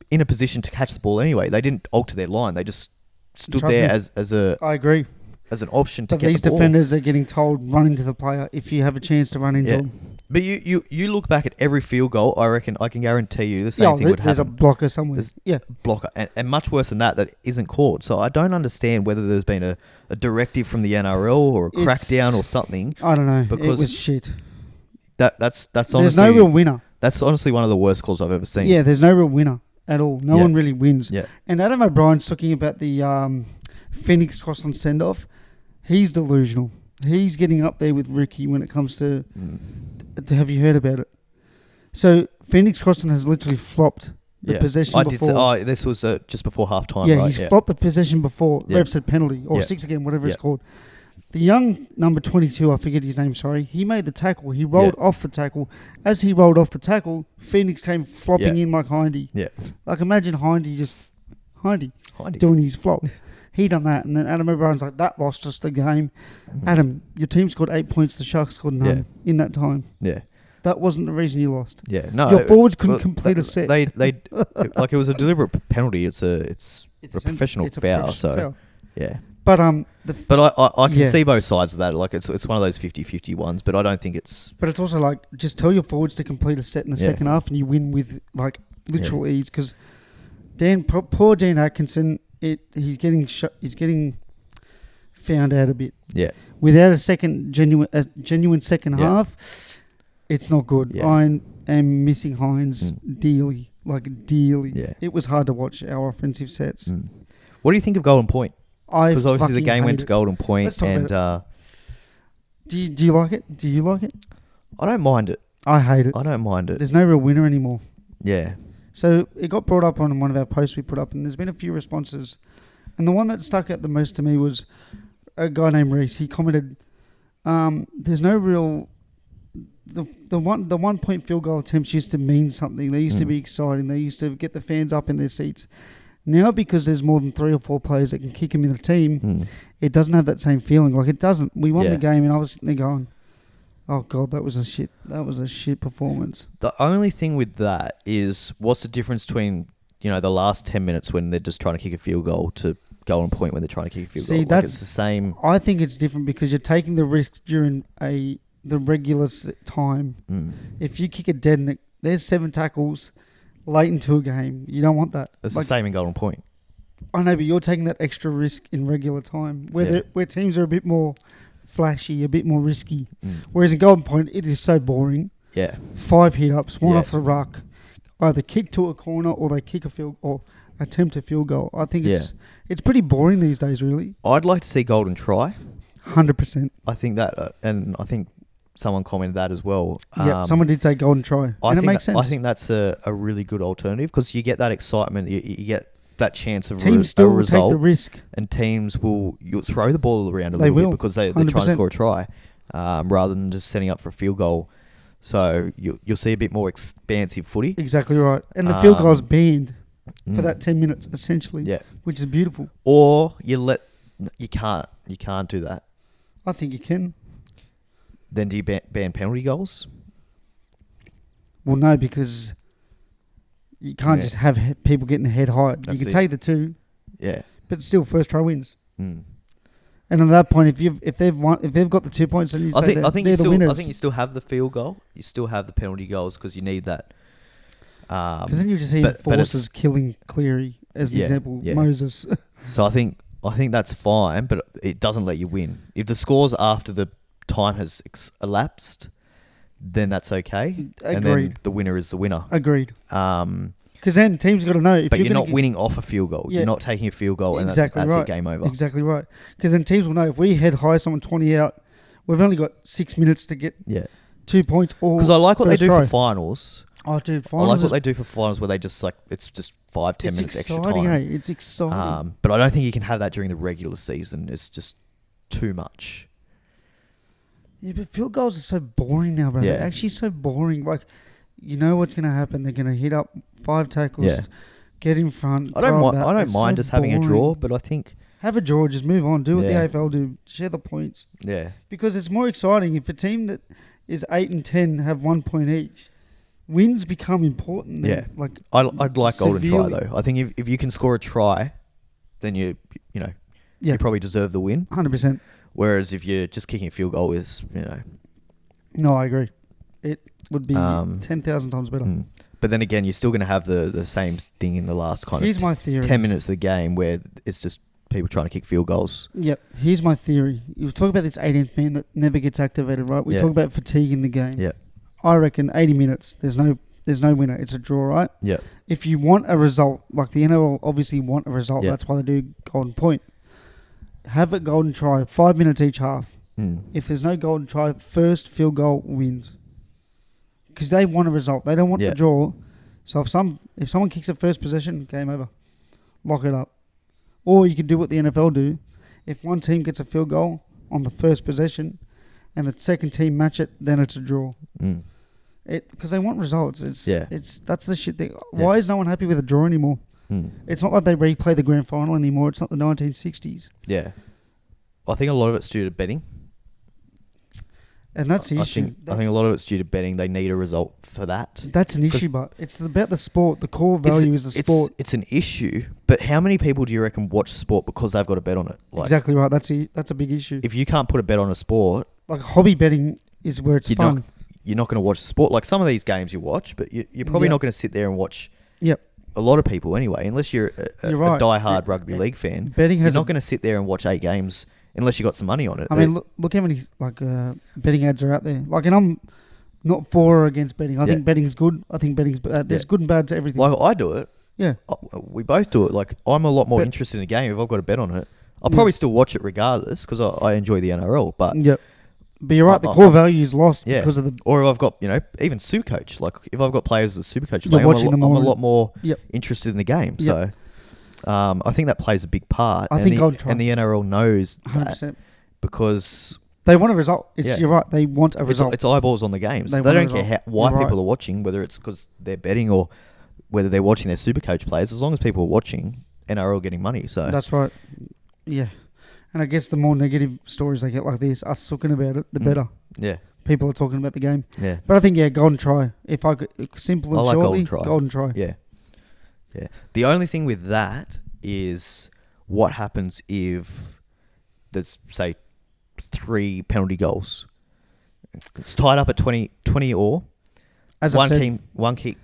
in a position to catch the ball anyway. They didn't alter their line. They just stood there as a... I agree. As an option to but get these the ball. Defenders are getting told, run into the player if you have a chance to run into him. But you look back at every field goal, I reckon, I can guarantee you the same thing would happen. There's a blocker somewhere. Blocker. And much worse than that isn't called. So I don't understand whether there's been a directive from the NRL or a crackdown or something. I don't know. Because it was shit. That's honestly... There's no real winner. That's honestly one of the worst calls I've ever seen. Yeah, there's no real winner at all. No one really wins. Yeah. And Adam O'Brien's talking about the Phoenix Crossland send-off. He's delusional. He's getting up there with Ricky when it comes to have you heard about it? So Phoenix Crossland has literally flopped the possession before. This was just before half time, right? He's flopped the possession before. Ref said penalty or 6 again, whatever it's called. The young number 22, I forget his name, sorry, he made the tackle. He rolled off the tackle. As he rolled off the tackle, Phoenix came flopping in like Hindy. Yeah. Like imagine Hindy doing his flop. He done that, and then Adam O'Brien's like, that lost us the game. Adam, your team scored 8 points, the Sharks scored none in that time. Yeah. That wasn't the reason you lost. Yeah, no. Your forwards couldn't complete a set. They like it was a deliberate penalty. It's a professional foul. So yeah. But I can see both sides of that. Like it's one of those 50-50 ones, but I don't think it's. But it's also like just tell your forwards to complete a set in the second half, and you win with like literal ease. Because poor Dan Atkinson. He's getting found out a bit. Yeah. Without a genuine second half, it's not good. Yeah. I am missing Hines dearly. Yeah. It was hard to watch our offensive sets. What do you think of Golden Point? Because obviously the game went to Golden Point. Let's talk about it. Do you like it? Do you like it? I don't mind it. I hate it. I don't mind it. There's no real winner anymore. Yeah. So it got brought up on one of our posts we put up, and there's been a few responses. And the one that stuck out the most to me was a guy named Reese. He commented, "There's no real the 1 point field goal attempts used to mean something. They used to be exciting. They used to get the fans up in their seats. Now, because there's more than 3 or 4 players that can kick him in the team, it doesn't have that same feeling. Like it doesn't. We won the game, and I was sitting there going." Oh God, that was a shit performance. The only thing with that is, what's the difference between the last 10 minutes when they're just trying to kick a field goal to Golden Point when they're trying to kick a field goal? Like it's the same. I think it's different because you're taking the risks during the regular time. If you kick a dead and there's 7 tackles late into a game, you don't want that. It's the same in Golden Point. I know, but you're taking that extra risk in regular time where teams are a bit more flashy, a bit more risky. Whereas in Golden Point, it is so boring. Yeah. 5 hit-ups, 1 off the ruck. Either kick to a corner or they kick a field or attempt a field goal. I think it's pretty boring these days, really. I'd like to see Golden try. 100%. I think that, and I think someone commented that as well. Yeah, someone did say Golden try, and it makes sense. I think that's a really good alternative because you get that excitement, you get that chance of teams still result, take the risk, and teams you'll throw the ball around a little bit because they're trying to score a try, rather than just setting up for a field goal. So you'll see a bit more expansive footy. Exactly right, and the field goal's banned for that 10 minutes essentially, which is beautiful. Or you can't do that. I think you can. Then do you ban penalty goals? Well, no, because you can't just have people getting head high. You can take the 2, but still first try wins. And at that point, if they've got the 2 points, then they're the winners. I think you still have the field goal. You still have the penalty goals because you need that. Because then you just see Forces killing Cleary as an example, Moses. So I think that's fine, but it doesn't let you win. If the score's after the time has elapsed, then that's okay. Agreed. And then the winner is the winner. Agreed. Because then teams got to know if you're not winning off a field goal. You're not taking a field goal, and that's right. It, game over. Exactly right. Because then teams will know if we head high someone 20 out, we've only got 6 minutes to get 2 points. Because I like what they do for finals. Oh, dude, finals! I like what they do for finals where they just it's just 5-10 minutes extra time. It's exciting. But I don't think you can have that during the regular season. It's just too much. Yeah, but field goals are so boring now, bro. They're actually so boring. Like, you know what's going to happen. They're going to hit up 5 tackles, get in front. I don't mind just having a draw, but I think... Have a draw, just move on. Do what the AFL do. Share the points. Yeah. Because it's more exciting if a team that is 8 and 10 have 1 point each. Wins become important. Then. Yeah. Like I'd like golden try, though. I think if you can score a try, then you probably deserve the win. 100%. Whereas if you're just kicking a field goal is, No, I agree. It would be 10,000 times better. But then again, you're still going to have the same thing in the last Here's my theory. 10 minutes of the game where it's just people trying to kick field goals. Yep. Here's my theory. You talk about this 18th man that never gets activated, right? We talk about fatigue in the game. Yeah. I reckon 80 minutes, there's no winner. It's a draw, right? Yeah. If you want a result, like the NRL obviously want a result, that's why they do golden point. Have a golden try, 5 minutes each half. If there's no golden try, first field goal wins. Because they want a result. They don't want the draw. So if someone kicks a first possession, game over. Lock it up. Or you can do what the NFL do. If one team gets a field goal on the first possession and the second team match it, then it's a draw. Because they want results. That's the shit. Why is no one happy with a draw anymore? It's not like they replay the grand final anymore. It's not the 1960s. Yeah. I think a lot of it's due to betting. And that's the issue. I think a lot of it's due to betting. They need a result for that. That's an issue, but it's about the sport. The core value is the sport. It's an issue, but how many people do you reckon watch sport because they've got a bet on it? Like, exactly right. That's a big issue. If you can't put a bet on a sport... Like hobby betting is where it's fun. You're not going to watch sport. Like some of these games you watch, but you're probably not going to sit there and watch... Yep. A lot of people anyway, unless you're a die-hard rugby league fan, betting you're not going to sit there and watch 8 games unless you got some money on it. I mean, look how many betting ads are out there. Like, and I'm not for or against betting. I think betting is good. I think betting's there's good and bad to everything. Like I do it. Yeah, we both do it. Like I'm a lot more interested in a game if I've got a bet on it. I'll probably still watch it regardless because I enjoy the NRL. But but you're right. The core value is lost because of the. Or if I've got even Supercoach. Like if I've got players as Supercoach, I'm a lot more interested in the game. So. I think that plays a big part. And the NRL knows 100%. That because they want a result. You're right. They want a result. It's eyeballs on the games. They don't care why people are watching, whether it's because they're betting or whether they're watching their Supercoach players. As long as people are watching, NRL getting money. So that's right. Yeah, and I guess the more negative stories they get like this, us talking about it, the better. Yeah, people are talking about the game. Yeah, but I think golden try. If I could, simple and shortly, golden try. Yeah. Yeah. The only thing with that is what happens if there's, say, 3 penalty goals. It's tied up at 20 or. As one kick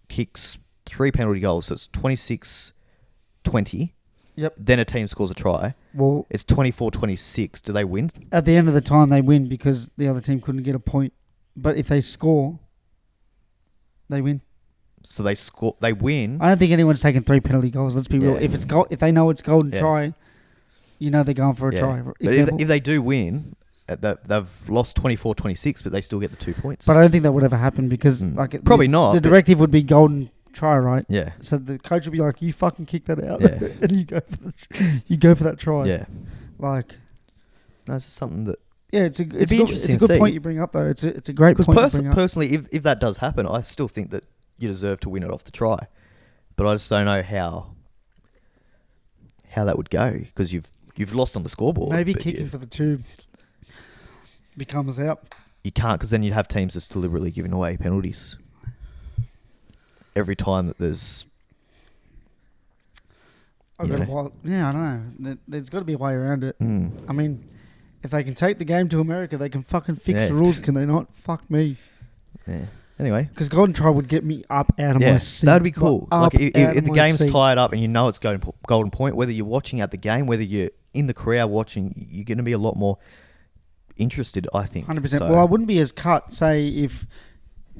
kicks 3 penalty goals, so it's 26-20. Yep. Then a team scores a try. Well, it's 24-26. Do they win? At the end of the time, they win because the other team couldn't get a point. But if they score, they win. So they win. I don't think anyone's taking 3 penalty goals. Let's be real. If it's if they know it's golden try, you know they're going for a try. But if they do win, they've lost 24-26, but they still get the 2 points. But I don't think that would ever happen because probably not. The directive would be golden try, right? Yeah. So the coach would be like, "You fucking kick that out," and you go for that try. Yeah. Like, no, it's something that. Yeah, it's a good point you bring up though. It's a great point. Because personally, if that does happen, I still think that you deserve to win it off the try, but I just don't know how that would go because you've lost on the scoreboard. Maybe kicking for the tube becomes out. You can't because then you'd have teams just deliberately giving away penalties every time that there's. I don't know. There's got to be a way around it. I mean, if they can take the game to America, they can fucking fix the rules, can they not? Fuck me. Yeah. Anyway. Because golden try would get me up out of my seat. That'd be cool. Like if the game's tied up and you know it's golden point, whether you're watching at the game, whether you're in the crowd watching, you're going to be a lot more interested, I think. 100%. Well, I wouldn't be as cut, say, if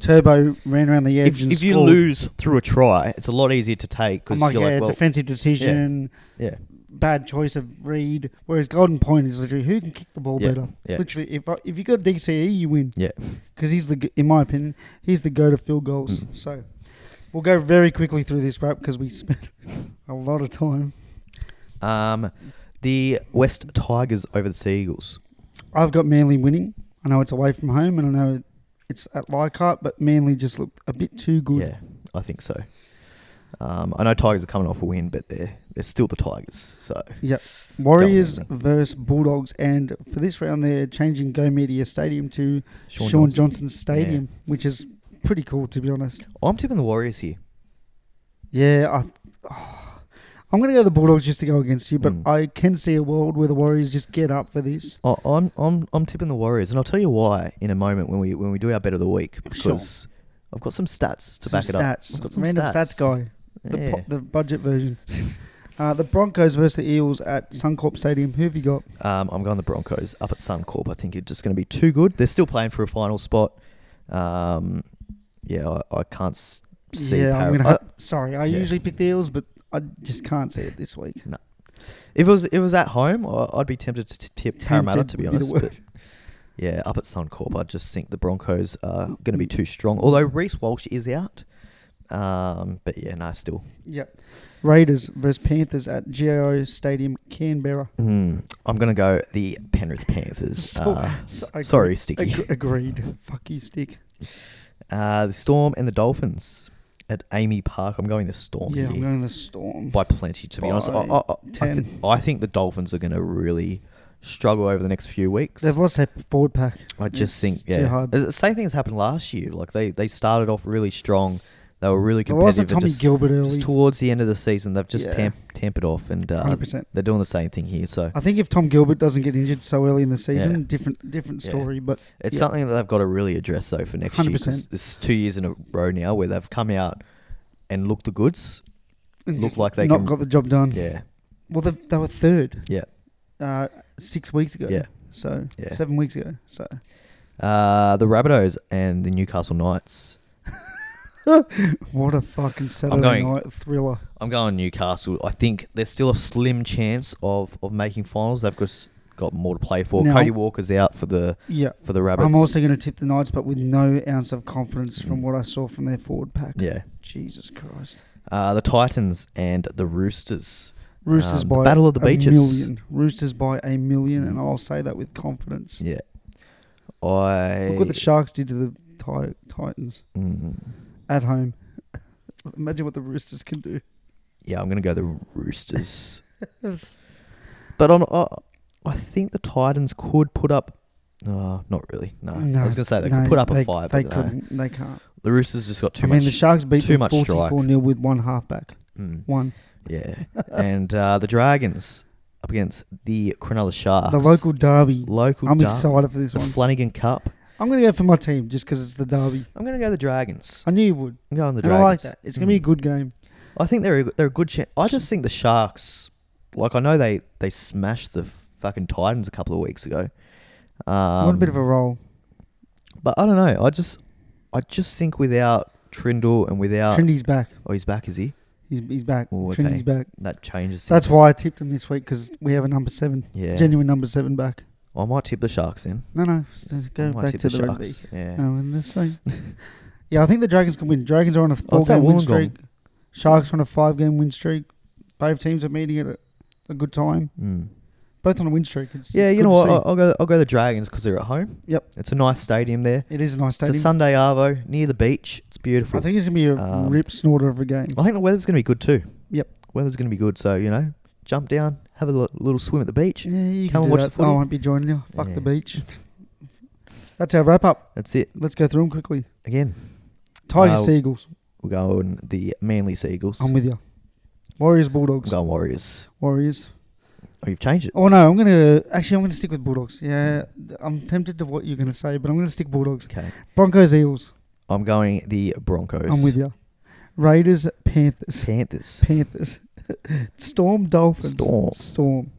Turbo ran around the edge if you lose through a try, it's a lot easier to take. Cause you're defensive decision. Yeah. Bad choice of read. Whereas golden point is literally who can kick the ball better. Yeah. Literally, if you got DCE, you win. Yeah. Because in my opinion, he's the go to field goals. So we'll go very quickly through this, right? Because we spent a lot of time. The West Tigers over the Seagulls. I've got Manly winning. I know it's away from home, and I know it's at Leichhardt, but Manly just looked a bit too good. Yeah, I think so. I know Tigers are coming off a win, but they're still the Tigers. So yep. Warriors versus Bulldogs, and for this round they're changing Go Media Stadium to Shaun Johnson Stadium, which is pretty cool, to be honest. I'm tipping the Warriors here. Yeah, I'm going to go the Bulldogs just to go against you, but I can see a world where the Warriors just get up for this. I'm tipping the Warriors, and I'll tell you why in a moment when we do our bet of the week, because I've got some stats to back it up. I've got some random stats guy, the budget version. The Broncos versus the Eels at Suncorp Stadium. Who have you got? I'm going the Broncos up at Suncorp. I think it's just going to be too good. They're still playing for a final spot. I can't see. Yeah, I usually pick the Eels, but I just can't see it this week. No. If it was at home, I'd be tempted to tip Parramatta, to be honest. But yeah, up at Suncorp, I just think the Broncos are going to be too strong. Although Reece Walsh is out. But yeah, no, still. Yep. Raiders versus Panthers at GIO Stadium, Canberra. I'm going to go the Penrith Panthers. Sorry, Sticky. Agreed. Fuck you, Stick. The Storm and the Dolphins at Amy Park. I'm going the Storm here. I'm going the Storm. By plenty, to be honest. I think the Dolphins are going to really struggle over the next few weeks. They've lost their forward pack. I just think, too hard. The same thing has happened last year. Like they started off really strong. They were really competitive. There was a Tommy Gilbert early. Just towards the end of the season, they've just tampered off, and 100%. They're doing the same thing here. So I think if Tom Gilbert doesn't get injured so early in the season, different story. But it's something that they've got to really address though for next 100%. year. This is 2 years in a row now where they've come out and looked the goods, look like they got the job done. Yeah. Well, they were third. Yeah. 6 weeks ago. Yeah. So 7 weeks ago. So the Rabbitohs and the Newcastle Knights. What a fucking Saturday night thriller. I'm going Newcastle. I think there's still a slim chance of making finals. They've got more to play for. Cody Walker's out for the Rabbits. I'm also going to tip the Knights, but with no ounce of confidence from what I saw from their forward pack. Yeah. Jesus Christ. The Titans and the Roosters. Roosters by Battle of the Beaches. Million. Roosters by 1 million, and I'll say that with confidence. Yeah. Look what the Sharks did to the Titans. At home. Imagine what the Roosters can do. Yeah, I'm going to go the Roosters. But I think the Titans could put up... not really. No. I was going to say they could put up a 5. They couldn't. They can't. The Roosters just got too much. the Sharks beat them 44-0 with one halfback. One. Yeah. And the Dragons up against the Cronulla Sharks. The local derby. I'm excited for this one. The Flanagan Cup. I'm going to go for my team just because it's the derby. I'm going to go the Dragons. I knew you would. I'm going the Dragons. I like that. It's going to be a good game. I think they're a good chance. I just think the Sharks, I know they smashed the fucking Titans a couple of weeks ago. What a bit of a roll. But I don't know. I just think without Trindle and without... Trindy's back. Oh, he's back, is he? He's back. Oh, okay. Trindy's back. That changes. That's why I tipped him this week, because we have a number 7. Yeah. Genuine number 7 back. I might tip the Sharks then. No. Go back to the rugby. Yeah. No, and the same. Yeah, I think the Dragons can win. Dragons are on a 4-game win streak. Sharks are on a 5-game win streak. Both teams are meeting at a good time. Both on a win streak. You know what? I'll go the Dragons because they're at home. Yep. It's a nice stadium there. It is a nice stadium. It's a Sunday arvo near the beach. It's beautiful. I think it's going to be a rip snorter of a game. I think the weather's going to be good too. Yep. Weather's going to be good. So, jump down, have a little swim at the beach. Yeah, you come can and watch the footy. I won't be joining you. Fuck the beach. That's our wrap up. That's it. Let's go through them quickly. Again. Tigers, Seagulls. We're going the Manly Seagulls. I'm with you. Warriors, Bulldogs. I'm going Warriors. Warriors. Oh, you've changed it. Oh, no. I'm going to stick with Bulldogs. Yeah. I'm tempted to what you're going to say, but I'm going to stick Bulldogs. Okay. Broncos, Eels. I'm going the Broncos. I'm with you. Raiders, Panthers. Panthers. Storm, Dolphins. Storm.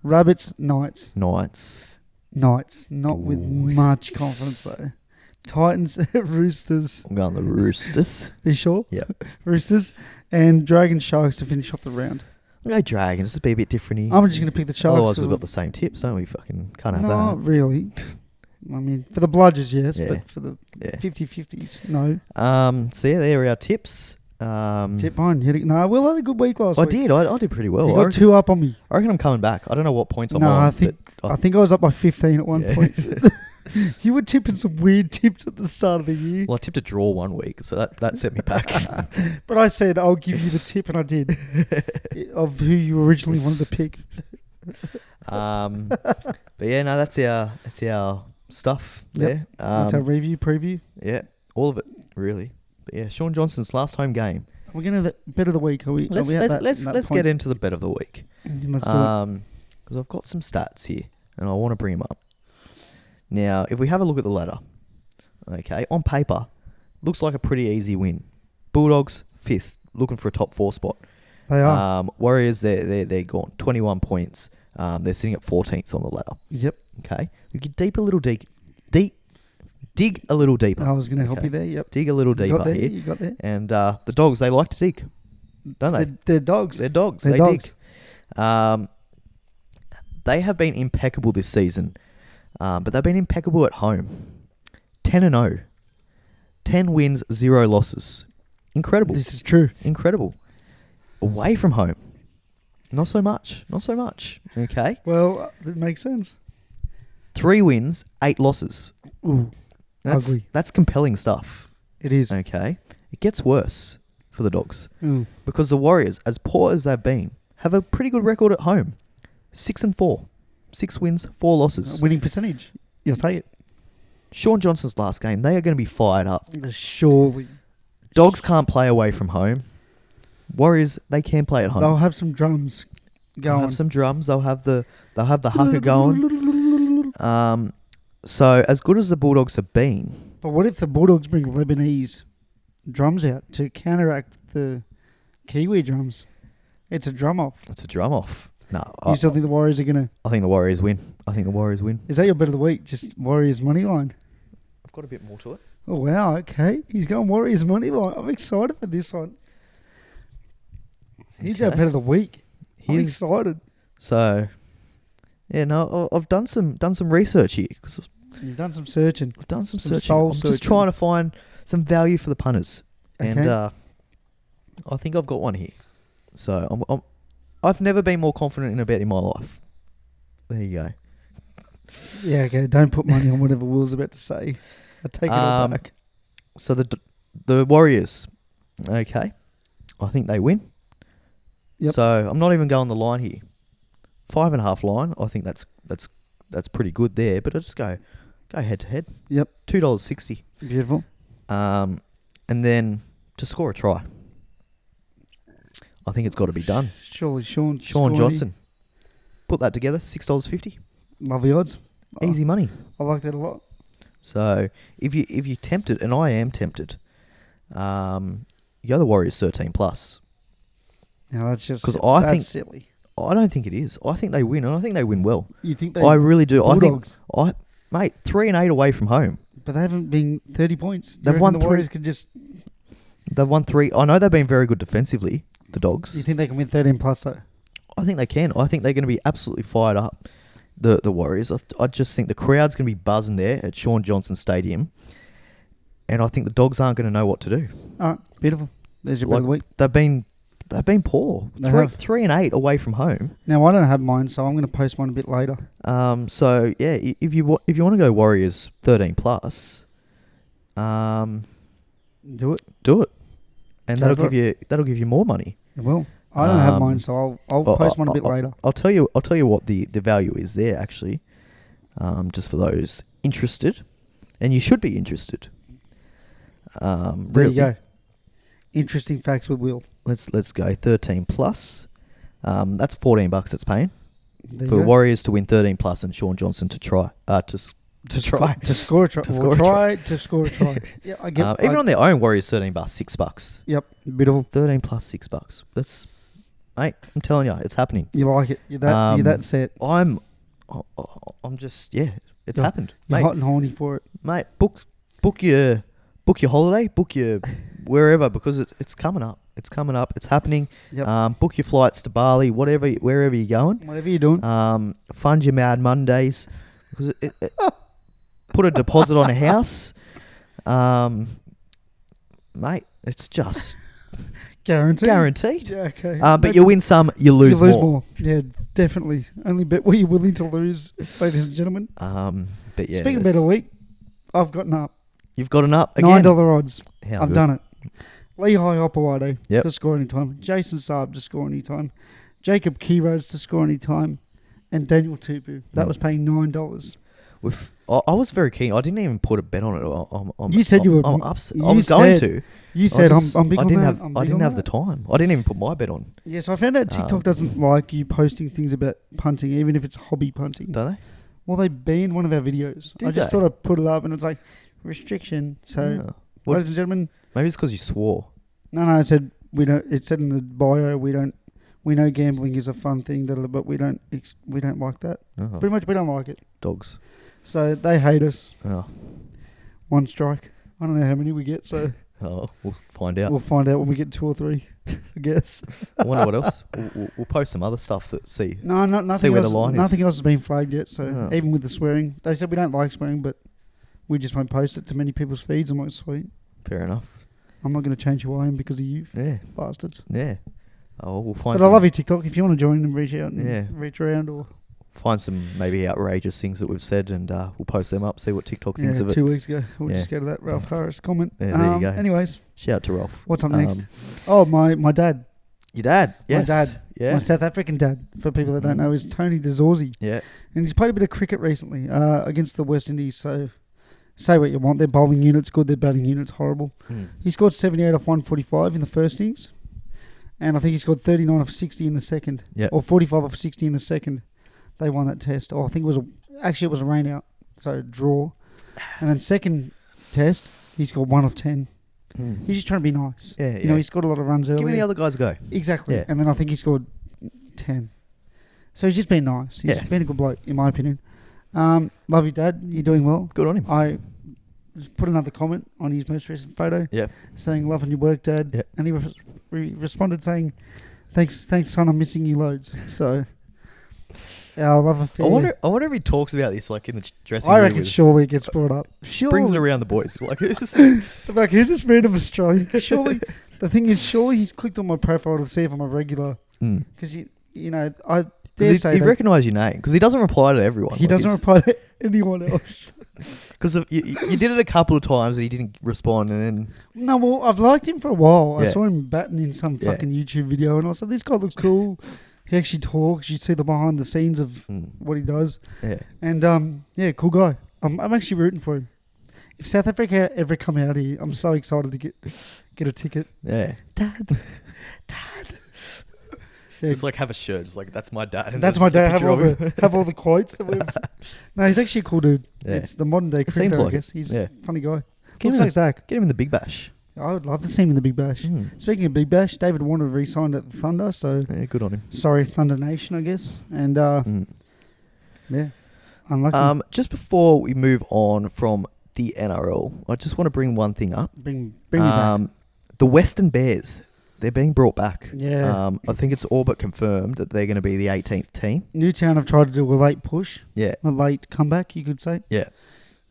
Rabbits, Knights. Not with much confidence, though. Titans, Roosters. I'm going the Roosters. Are you sure? Yeah. Roosters. And Dragons, Sharks to finish off the round. I'm going Dragons. Just be a bit different here. I'm just going to pick the Sharks. Otherwise, we've got the same tips, don't we? Fucking can't have that. Not really. I mean, for the bludgers, yes, but for the 50-50s, no. So, there are our tips. Tip mine. No, Will had a good week last week. I did pretty well. You got 2 up on me. I reckon I'm coming back. I don't know what points I'm on. I think I was up by 15 at one point. You were tipping some weird tips at the start of the year. Well, I tipped a draw one week, so that set me back. But I said I'll give you the tip, and I did, of who you originally wanted to pick. But yeah, no, that's our stuff there. That's our preview. Yeah, all of it really. But yeah, Shaun Johnson's last home game. We're gonna have the bet of the week. Let's get into the bet of the week. Let's do it. Because I've got some stats here, and I want to bring them up. Now, if we have a look at the ladder, okay, on paper, looks like a pretty easy win. Bulldogs 5th, looking for a top 4 spot. They are. Warriors, they're gone, 21 points. They're sitting at 14th on the ladder. Yep. Okay, we could dig a little deeper. I was going to help you there. Yep. Dig a little deeper here. You got there. And the dogs, they like to dig, don't they? They're dogs. They're dogs. They dig. They have been impeccable this season. But they've been impeccable at home. 10-0. 10 wins, 0 losses. Incredible. This is true. Incredible. Away from home. Not so much. Okay. Well, that makes sense. 3 wins, 8 losses. Ooh, ugly. That's compelling stuff. It is. Okay. It gets worse for the Dogs. Ooh. Because the Warriors, as poor as they've been, have a pretty good record at home. 6-4. 6 wins, 4 losses. Winning percentage. You'll take it. Shaun Johnson's last game, they are going to be fired up. Surely. Dogs can't play away from home. Warriors, they can play at home. They'll have some drums going. They'll have some drums. They'll have the haka going. So as good as the Bulldogs have been. But what if the Bulldogs bring Lebanese drums out to counteract the Kiwi drums? It's a drum off. No, you still think the Warriors are going to... I think the Warriors win. Is that your bet of the week? Just Warriors money line? I've got a bit more to it. Oh, wow. Okay. He's going Warriors money line. I'm excited for this one. He's our bet of the week. I'm excited. So, yeah, no, I've done some research here. You've done some searching. I've done some searching. I'm just trying to find some value for the punters. Okay. And I think I've got one here. So, I've never been more confident in a bet in my life. There you go. Yeah, okay. Don't put money on whatever Will's about to say. I take it all back. So the Warriors, okay, I think they win. Yep. So I'm not even going the line here. 5.5 line. I think that's pretty good there. But I just go head to head. Yep. $2.60. Beautiful. And then to score a try. I think it's got to be done. Surely Shaun Johnson. Put that together, $6.50. Lovely odds. Easy money. I like that a lot. So if you're tempted, and I am tempted, you're the Warriors 13 plus. Now that's just because silly. I don't think it is. I think they win, and I think they win well. You think they? I really do. Bulldogs. I think, mate, 3-8 away from home. But they haven't been 30 points. They've won 3. Warriors could just. They've won 3. I know they've been very good defensively. The Dogs. You think they can win 13 plus though? I think they can. I think they're going to be absolutely fired up. The Warriors. I just think the crowd's going to be buzzing there at Shaun Johnson Stadium, and I think the Dogs aren't going to know what to do. All right, beautiful. There's your bet of the week. They've been poor. 3-8 away from home. Now I don't have mine, so I'm going to post mine a bit later. So yeah, if you want to go Warriors 13 plus, do it, and that'll give you more money. It will. I don't have mine, so I'll post one a bit later. I'll tell you what the value is there actually, just for those interested, and you should be interested. There you go. Interesting facts with Will. Let's go 13 plus. That's $14 it's paying for go. Warriors to win 13 plus and Shaun Johnson to score a try. To score a try. Yeah, I get. Even on their own, Warriors $13, $6. Yep, beautiful. 13 plus $6. That's, mate. I'm telling you, it's happening. You like it? You're that set. I'm just it's happened. You're mate, hot and horny for it, mate. Book your holiday, book your wherever, because it's coming up. It's coming up. It's happening. Yep. Book your flights to Bali, wherever you're going. Whatever you're doing. Fund your Mad Mondays, because put a deposit on a house. Mate, it's just Guaranteed. Yeah, okay. But you win some, you lose more. Yeah, definitely. Only bet where you're willing to lose, ladies and gentlemen. But yeah. Speaking of bet of the week, I've gotten up. You've gotten up again? $9 odds. I've done it. Lehigh Opawade to score any time. Jason Saab to score any time. Jacob Keyroads to score any time. And Daniel Tupu. That was paying $9. I was very keen. I didn't even put a bet on it. You said you were. I'm upset. I was going to. You said I'm big on that. I didn't have the time. I didn't even put my bet on. Yeah, so I found out TikTok doesn't like you posting things about punting, even if it's hobby punting. Don't they? Well, they banned one of our videos. I just thought I'd put it up, and it's like restriction. So, ladies and gentlemen, maybe it's because you swore. No. It said we don't. It said in the bio we don't. We know gambling is a fun thing, but we don't like that. Pretty much, we don't like it. Dogs. So they hate us. Oh. One strike. I don't know how many we get. So. We'll find out. We'll find out when we get 2 or 3, I guess. I wonder what else. We'll post some other stuff that see. Nothing see where else, the line is. Nothing else has been flagged yet. So even with the swearing, they said we don't like swearing, but we just won't post it to many people's feeds. I'm like, sweet. Fair enough. I'm not going to change who I am because of you, bastards. Yeah. We'll find. But I love you, TikTok. If you want to join and reach out and reach around or find some maybe outrageous things that we've said, and we'll post them up. See what TikTok thinks of it. 2 weeks ago, we'll just go to that Ralph Harris comment. Yeah, there you go. Anyways, shout out to Ralph. What's up next? My dad. Your dad? Yes. My dad. Yeah. My South African dad. For people that don't know, is Tony De Zorzi. Yeah. And he's played a bit of cricket recently against the West Indies. So say what you want. Their bowling unit's good. Their batting unit's horrible. He scored 78 off 145 in the first innings. And I think he scored 39 off 60 in the second. Yeah. Or 45 off 60 in the second. They won that test. I think it was a rain out. So draw. And then second test, he scored 1 off 10. He's just trying to be nice. Yeah, he scored a lot of runs earlier. Give me the other guys a go. Exactly. Yeah. And then I think he scored 10. So he's just been nice. He's been a good bloke, in my opinion. Love you, Dad. You're doing well. Good on him. I just put another comment on his most recent photo. Yeah. Saying, loving your work, Dad. Yeah. And he responded saying, thanks, son, I'm missing you loads. So, I love a fair. I wonder if he talks about this like in the dressing room. I reckon surely it gets brought up. Brings it around the boys. Like, like, who's this random Australian? Surely, the thing is, surely he's clicked on my profile to see if I'm a regular. Because, I dare say he recognised your name because he doesn't reply to everyone. He doesn't reply to anyone else. Because you did it a couple of times and he didn't respond, and then... No, well, I've liked him for a while. I saw him batting in some fucking YouTube video, and I was like, this guy looks cool. He actually talks. You see the behind the scenes of what he does. Yeah. And, cool guy. I'm actually rooting for him. If South Africa ever come out here, I'm so excited to get a ticket. Yeah. Dad. Yeah. Just like have a shirt. Just like, that's my dad. And that's my dad. Have all the quotes. No, he's actually a cool dude. Yeah. It's the modern day cricketer, I guess. He's a funny guy. Looks like Zach. Get him in the Big Bash. I would love to see him in the Big Bash. Speaking of Big Bash, David Warner re-signed at the Thunder, so... Yeah, good on him. Sorry, Thunder Nation, I guess. And, unlucky. Just before we move on from the NRL, I just want to bring one thing up. Bring me back. The Western Bears, they're being brought back. Yeah. I think it's all but confirmed that they're going to be the 18th team. Newtown have tried to do a late push. Yeah. A late comeback, you could say. Yeah.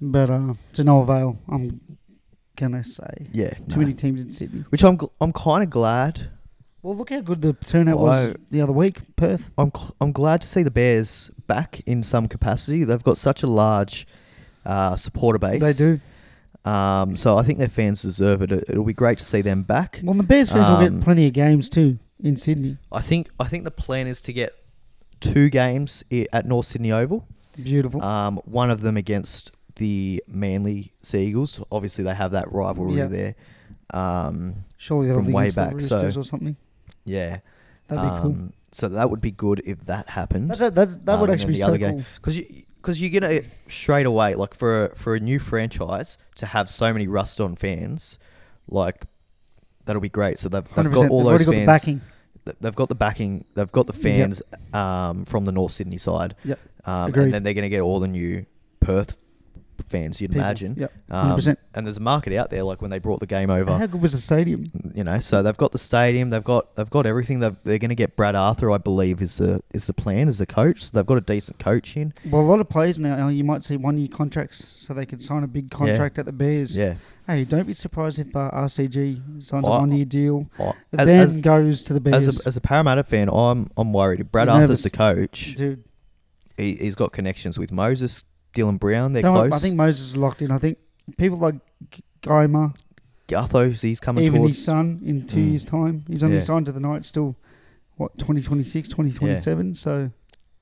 But to no avail, I'm gonna say. Yeah. Too many teams in Sydney. Which I'm kind of glad. Well, look how good the turnout was the other week, Perth. I'm glad to see the Bears back in some capacity. They've got such a large supporter base. They do. So I think their fans deserve it. It'll be great to see them back. Well, the Bears fans will get plenty of games too in Sydney. I think the plan is to get 2 games at North Sydney Oval. Beautiful. One of them against the Manly Sea Eagles. Obviously, they have that rivalry there. Surely they'll from way back, or something. Yeah, that'd be cool. So that would be good if that happened. That would actually be so cool. Because you're gonna straight away, like for a new franchise to have so many rust-on fans, like that'll be great. So they've got all those fans. Backing. They've got the backing. They've got the fans from the North Sydney side. Yep. And then they're gonna get all the new Perth fans, you'd imagine. Yep, 100%. And there's a market out there, like when they brought the game over. How good was the stadium? So they've got the stadium, they've got everything. They're going to get Brad Arthur, I believe, is the plan as the coach. So they've got a decent coach in. Well, a lot of players now, you might see 1 year contracts, so they can sign a big contract at the Bears. Yeah. Hey, don't be surprised if RCG signs a 1 year deal, then goes to the Bears. As a Parramatta fan, I'm worried. If Brad Arthur's the coach, dude. He's got connections with Moses, Dylan Brown. They're close. I think Moses is locked in. I think people like Guymer, Gutho, he's coming even towards... his son in 2 years' time. He's only signed to the Knights still, 2026, 2027, so...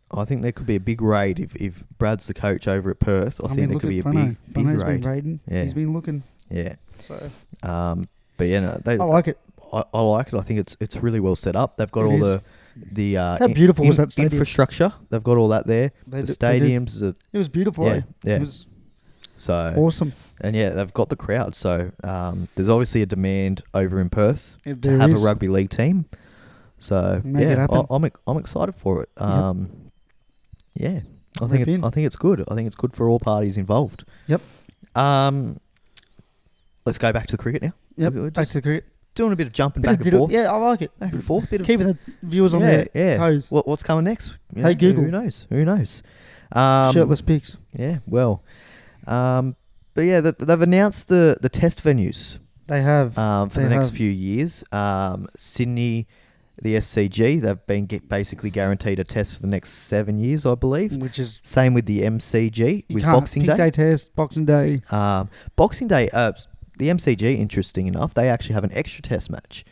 I think there could be a big raid if Brad's the coach over at Perth. I think there could be a big raid. Been raiding. Yeah. He's been looking. Yeah. So... but yeah, no, I like it. I like it. I think it's really well set up. They've got the how beautiful was that stadium? Infrastructure. They've got all that there. The stadiums. It was beautiful. Yeah. It was so awesome. And yeah, they've got the crowd. So there's obviously a demand over in Perth to have a rugby league team. So Make it happen. I'm excited for it. Yeah, I think it's good. I think it's good for all parties involved. Yep. Let's go back to the cricket now. Yep. Back to the cricket. Doing a bit of jumping back and forth. Yeah, I like it. Back and forth. Keeping the viewers on their toes. What's coming next? Hey, Google. Who knows? Shirtless pics. Yeah, well. But yeah, they've announced the test venues. They have. For the next few years. Sydney, the SCG, they've been basically guaranteed a test for the next 7 years, I believe. Which is... Same with the MCG, with Boxing Day. Day test, Boxing Day. Boxing Day... the MCG, interesting enough, they actually have an extra test match.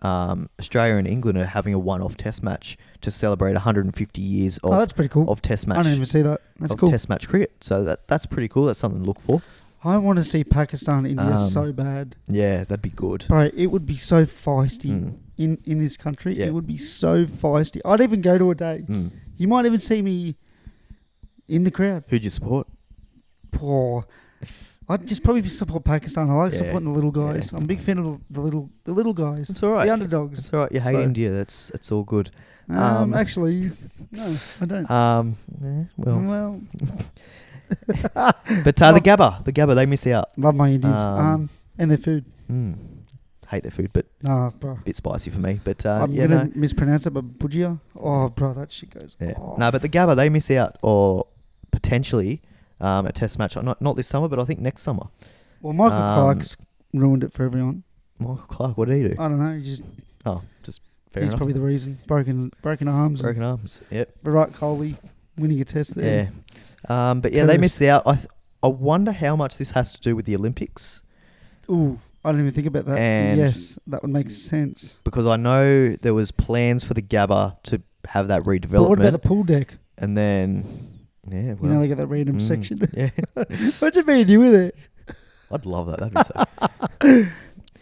Australia and England are having a one-off test match to celebrate 150 years of that's pretty cool. Of test match. I didn't even see that. That's cool. Test match cricket. So that's pretty cool. That's something to look for. I want to see Pakistan, India so bad. Yeah, that'd be good. Bro, it would be so feisty in this country. Yeah. It would be so feisty. I'd even go to a day. You might even see me in the crowd. Who'd you support? Poor. I'd just probably support Pakistan. I like supporting the little guys. I'm a big fan of the little guys. It's all right. The underdogs. It's all right. You hate India. It's all good. Actually, no, I don't. Well. But the Gabba, they miss out. Love my Indians. And their food. Hate their food, but bro. A bit spicy for me. But I'm gonna mispronounce it, but bujia. Oh, bro, that shit goes. Yeah. Oh. No, but the Gabba, they miss out, or potentially. A test match, not this summer, but I think next summer. Well, Michael Clark's ruined it for everyone. Michael Clark, what did he do? I don't know. He's fair enough. He's probably the reason. Broken arms. Broken arms. Yep. Virat Kohli winning a test there. Yeah. But yeah, they missed out. I wonder how much this has to do with the Olympics. Ooh, I didn't even think about that. And yes, that would make sense. Because I know there was plans for the Gabba to have that redevelopment. But what about the pool deck? And then. Yeah, well, you know, they got that random section. Yeah. What's it mean you with it? I'd love that. That'd be so.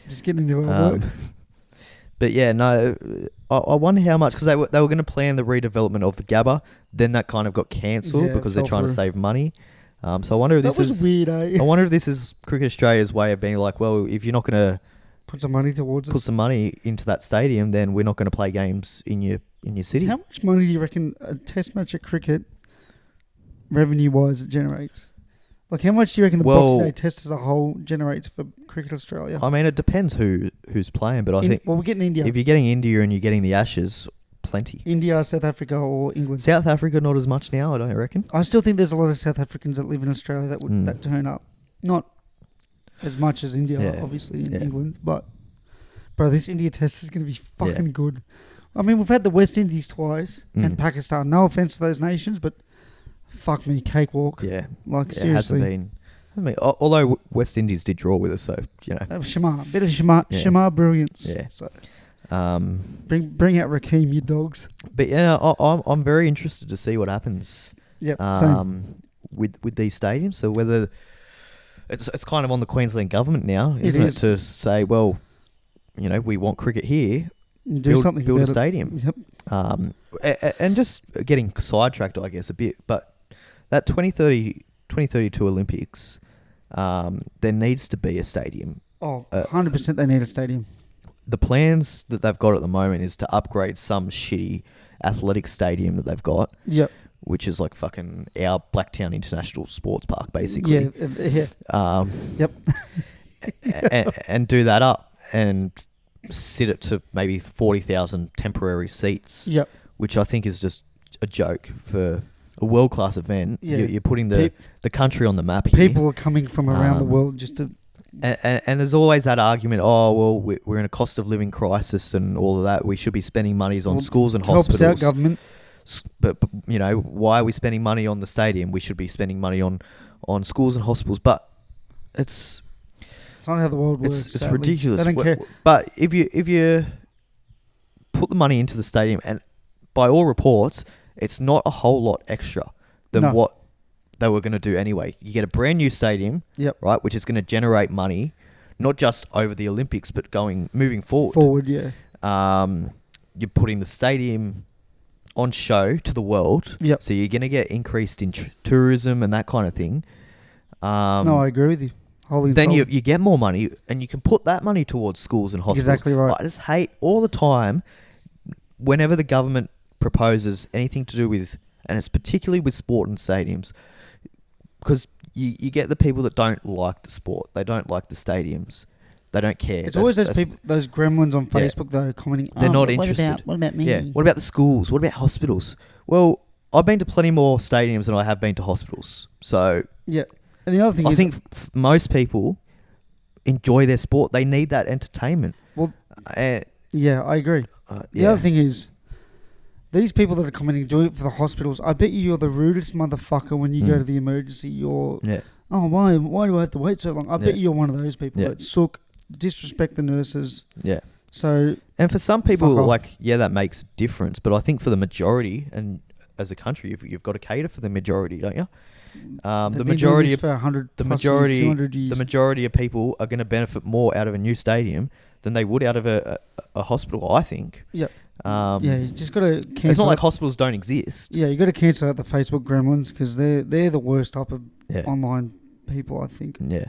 Just getting into our work. But yeah, no, I wonder how much, because they were going to plan the redevelopment of the Gabba, then that kind of got cancelled because they're trying to save money. So I wonder if this is weird. Eh? I wonder if this is Cricket Australia's way of being like, well, if you're not going to put some money towards some money into that stadium, then we're not going to play games in your city. How much money do you reckon a test match of cricket, revenue-wise, it generates? Like, how much do you reckon the Boxing Day test as a whole generates for Cricket Australia? I mean, it depends who's playing, but I think... Well, we're getting India. If you're getting India and you're getting the Ashes, plenty. India, South Africa or England? South Africa, not as much now, I don't reckon. I still think there's a lot of South Africans that live in Australia that would that turn up. Not as much as India, obviously, in England. But, bro, this India test is going to be fucking good. I mean, we've had the West Indies twice and Pakistan. No offense to those nations, but... Fuck me, cakewalk. Yeah. Like, seriously. It hasn't been. Although West Indies did draw with us, so, you know. Shamar. Bit of Shamar brilliance. Yeah. So, bring out Rakeem, you dogs. But, yeah, I'm very interested to see what happens same. with these stadiums. So whether... It's kind of on the Queensland government now, isn't it? To say, well, you know, we want cricket here. Build a stadium. Yep. And just getting sidetracked, I guess, a bit, but that 2032 Olympics, there needs to be a stadium. 100% they need a stadium. The plans that they've got at the moment is to upgrade some shitty athletic stadium that they've got. Yep. which is like fucking our Blacktown International Sports Park, basically. Yeah. Yep. and do that up and sit it to maybe 40,000 temporary seats. Yep. Which I think is just a joke for a world-class event. Yeah. You're putting the country on the map here. People are coming from around the world just to... And there's always that argument, we're in a cost of living crisis and all of that. We should be spending monies on schools and hospitals. Helps our government. But, why are we spending money on the stadium? We should be spending money on schools and hospitals. But it's not how the world works. It's ridiculous. They don't care. But if you put the money into the stadium, and by all reports, it's not a whole lot extra than what they were going to do anyway. You get a brand new stadium, right, which is going to generate money, not just over the Olympics, but moving forward. Yeah. You're putting the stadium on show to the world. Yep. So you're going to get increased in tourism and that kind of thing. No, I agree with you. Then you get more money, and you can put that money towards schools and hospitals. Exactly right. I just hate all the time whenever the government proposes anything to do with, and it's particularly with sport and stadiums, because you get the people that don't like the sport. They don't like the stadiums. They don't care. It's always those people, those gremlins on Facebook, though, commenting. They're not interested. What about me? Yeah. What about the schools? What about hospitals? Well, I've been to plenty more stadiums than I have been to hospitals. So yeah. And the other thing I think most people enjoy their sport. They need that entertainment. Well, yeah, I agree. The other thing is, these people that are commenting do it for the hospitals. I bet you're the rudest motherfucker when you go to the emergency. You're, why do I have to wait so long? I bet you're one of those people that disrespect the nurses. Yeah. So, and for some people, that makes a difference. But I think for the majority, and as a country, you've got to cater for the majority, don't you? The majority of 200 years. The majority of people are going to benefit more out of a new stadium than they would out of a hospital, I think. Yep. You just got to cancel. It's not like hospitals don't exist. Yeah, you got to cancel out the Facebook gremlins, because they're the worst type of online people, I think. Yeah.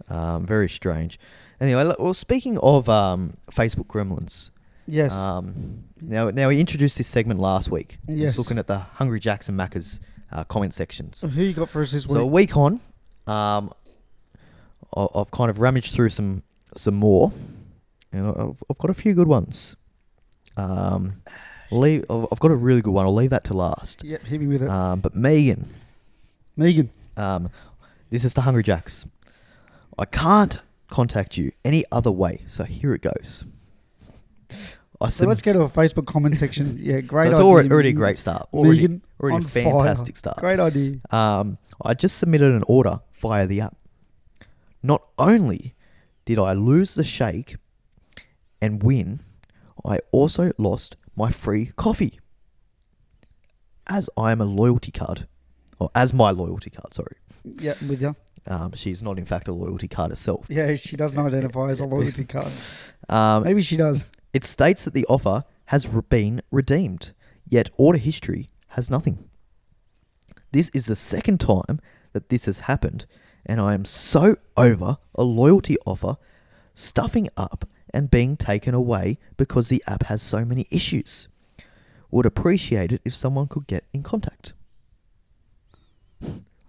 Very strange. Anyway, well, speaking of Facebook gremlins. Yes. Now we introduced this segment last week. Yes. Just looking at the Hungry Jacks and Maccas comment sections. Who you got for us this week? So a week on, I've kind of rummaged through some more, and I've got a few good ones. I've got a really good one. I'll leave that to last. Yep, hit me with it. But Megan. This is the Hungry Jacks. I can't contact you any other way, so here it goes. So let's go to a Facebook comment section. Yeah, great idea. It's already a great start. Already a fantastic start. Great idea. I just submitted an order via the app. Not only did I lose the shake and win, I also lost my free coffee. As I am a loyalty card. Or as my loyalty card, sorry. Yeah, with you. She's not, in fact, a loyalty card herself. Yeah, she doesn't identify as a loyalty card. Maybe she does. It states that the offer has been redeemed, yet order history has nothing. This is the second time that this has happened, and I am so over a loyalty offer stuffing up and being taken away because the app has so many issues. Would appreciate it if someone could get in contact.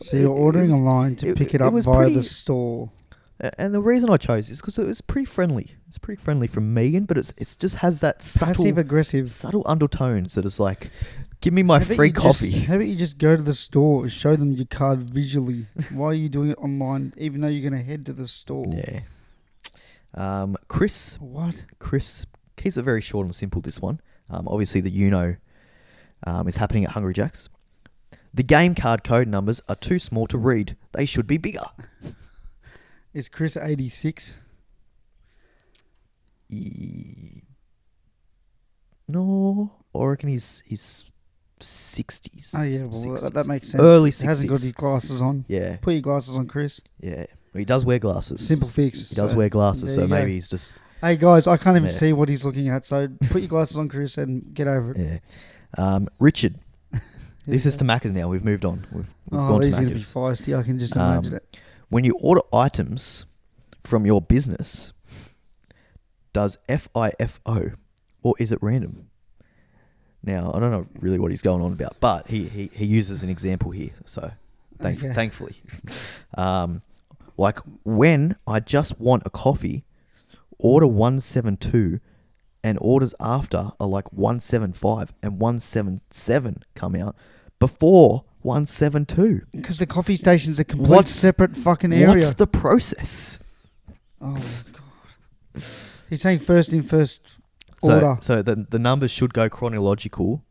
So you're ordering online to pick it up via the store. And the reason I chose is because it was pretty friendly. It's pretty friendly from Megan, but it just has that passive-aggressive, subtle undertones that is like, give me my free coffee. How about you just go to the store, show them your card visually? Why are you doing it online, even though you're going to head to the store? Yeah. Chris. What? Chris keeps it very short and simple, this one. Obviously, the is happening at Hungry Jack's. The game card code numbers are too small to read. They should be bigger. Is Chris 86? No, I reckon he's 60s. Oh yeah, well 60s. That makes sense. Early 60s. He hasn't got his glasses on. Yeah. Put your glasses on, Chris. Yeah. Well, he does wear glasses. Simple fix. He does wear glasses, so maybe he's just... Hey guys, I can't even see what he's looking at, so put your glasses on, Chris, and get over it. Yeah. Richard. This is to Macca's now. We've moved on. We've gone to Macca's. He's going to be feisty. I can just imagine it. When you order items from your business, does FIFO or is it random? Now, I don't know really what he's going on about, but he uses an example here. So, thankfully. Like, when I just want a coffee, order 172, and orders after are like 175 and 177 come out before 172. Because the coffee station's a complete separate fucking area. What's the process? Oh, my God. He's saying first in, first order. So the numbers should go chronological.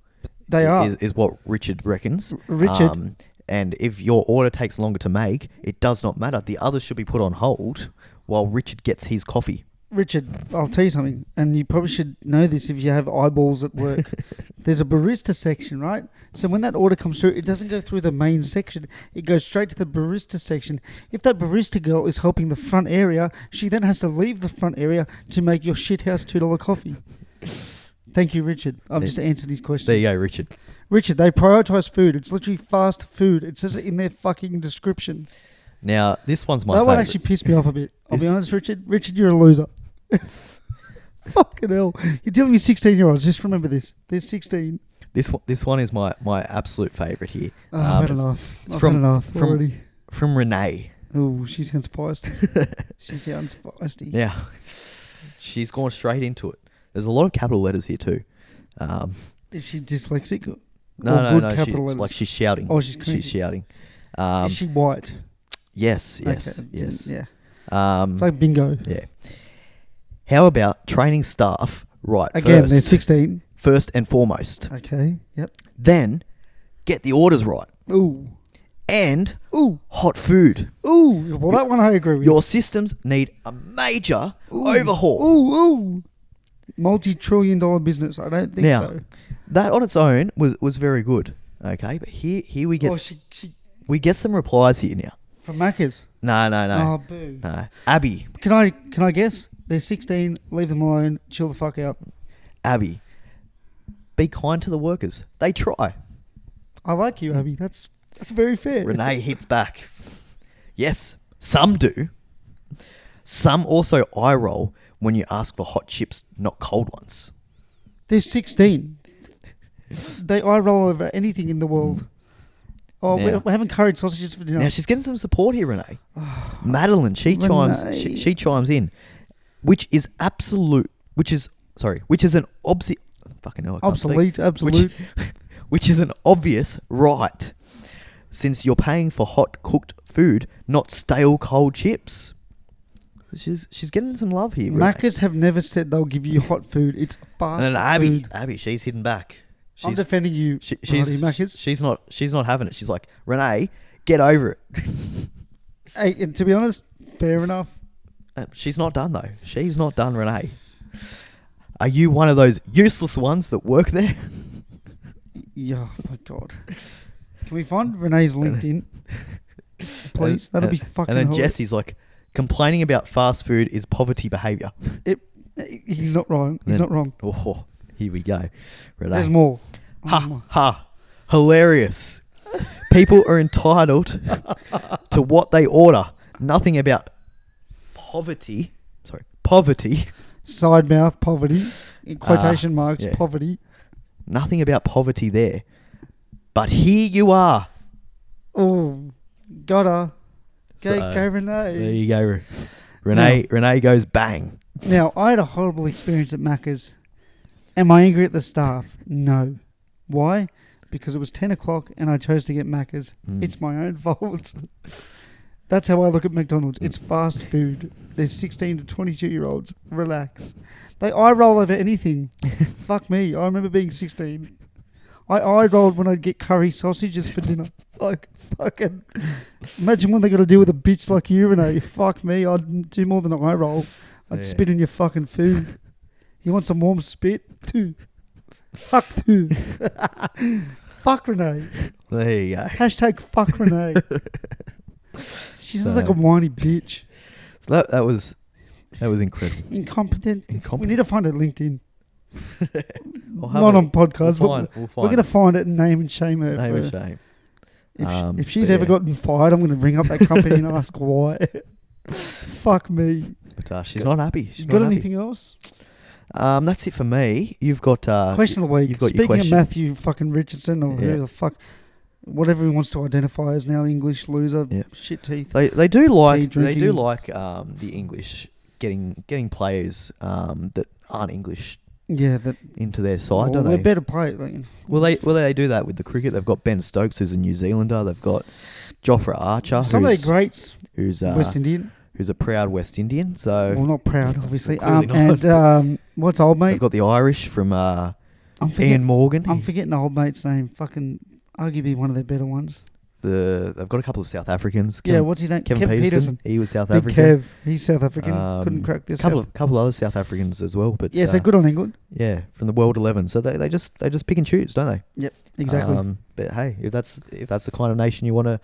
They are. Is what Richard reckons. Richard. And if your order takes longer to make, it does not matter. The others should be put on hold while Richard gets his coffee. Richard, I'll tell you something, and you probably should know this if you have eyeballs at work. There's a barista section, right? So when that order comes through, it doesn't go through the main section. It goes straight to the barista section. If that barista girl is helping the front area, she then has to leave the front area to make your shithouse $2 coffee. Thank you, Richard. I've just answered his question. There you go, Richard. Richard, they prioritise food. It's literally fast food. It says it in their fucking description. Now, this one's my favourite. That one actually pissed me off a bit. I'll be honest, Richard. Richard, you're a loser. Fucking hell. You're dealing with 16-year-olds. Just remember this. They're 16. This one is my absolute favourite here. I've had enough. I've had enough already. From Renee. Oh, she sounds feisty. She sounds feisty. Yeah. She's gone straight into it. There's a lot of capital letters here too. Is she dyslexic? No. She's shouting. Oh, she's shouting. Is she white? Yes. Okay. Yes. Yeah. It's like bingo. Yeah. How about training staff right Again, first? they're 16. First and foremost. Okay, yep. Then, get the orders right. Ooh. And ooh, hot food. Ooh. Well, that one I agree with. Your systems need a major overhaul. Ooh. Multi-trillion-dollar business. I don't think so. That on its own was very good. Okay, but here we get we get some replies here now. From Macca's? No. Oh, boo. No. Abby. Can I guess? They're 16. Leave them alone. Chill the fuck out. Abby. Be kind to the workers. They try. I like you, Abby. That's very fair. Renee hits back. Yes, some do. Some also eye roll when you ask for hot chips, not cold ones. They're 16. They eye roll over anything in the world. Oh, we're having curried sausages for dinner. Now she's getting some support here, Renee. Madeline, she chimes in, which is an obsolete, absolute. Which is an obvious right, since you're paying for hot cooked food, not stale cold chips. She's getting some love here. Macca's have never said they'll give you hot food. It's fast food. Abby, she's hidden back. I'm defending you, Macca's. She's not having it. She's like, Renee, get over it. Hey, and to be honest, fair enough. She's not done though. She's not done, Renee. Are you one of those useless ones that work there? Yeah, oh my God. Can we find Renee's LinkedIn? Please, that'll be fucking. And then Jesse's like, complaining about fast food is poverty behaviour. He's not wrong. He's not wrong. Oh, here we go. Renee. There's more. Ha. Hilarious. People are entitled to what they order. Nothing about poverty. Side mouth poverty. In quotation marks, poverty. Nothing about poverty there. But here you are. Oh, got her. Go Renee. There you go. Renee goes bang. Now, I had a horrible experience at Macca's. Am I angry at the staff? No. Why? Because it was 10 o'clock and I chose to get Macca's. It's my own fault. That's how I look at McDonald's. It's fast food. There's 16 to 22-year-olds. Relax. They eye roll over anything. Fuck me. I remember being 16. I eye rolled when I'd get curry sausages for dinner. Like, fucking... Imagine when they got to deal with a bitch like you, Renee. Fuck me. I'd do more than an eye roll. I'd spit in your fucking food. You want some warm spit? Too. Fuck too. Fuck Renee. There you go. Hashtag fuck Renee. She sounds like a whiny bitch. So that was incredible. Incompetent. We need to find her LinkedIn. Not on podcast. We're going to find it and name and shame her. Name and shame. If she's ever gotten fired, I'm going to ring up that company and ask why. Fuck me. But she's not happy. She's got anything else? That's it for me. You've got question of the week. You've got Speaking of Matthew fucking Richardson or who the fuck, whatever he wants to identify as now, English loser, shit teeth. They do like the English getting players that aren't English. Into their side, don't they? They're better players. Well, they do that with the cricket. They've got Ben Stokes, who's a New Zealander. They've got Jofra Archer, some of their greats, who's West Indian, who's a proud West Indian. So, well, not proud, obviously. And what's old mate? They've got the Irish from Ian Morgan. I'm forgetting the old mate's name. Fucking arguably one of their better ones. They've got a couple of South Africans. What's his name? Kevin Peterson. He was South Big African. Kev, he's South African. Couldn't crack this. Couple other South Africans as well, but so good on England. Yeah, from the World 11. So they just pick and choose, don't they? Yep, exactly. But hey, if that's the kind of nation you want to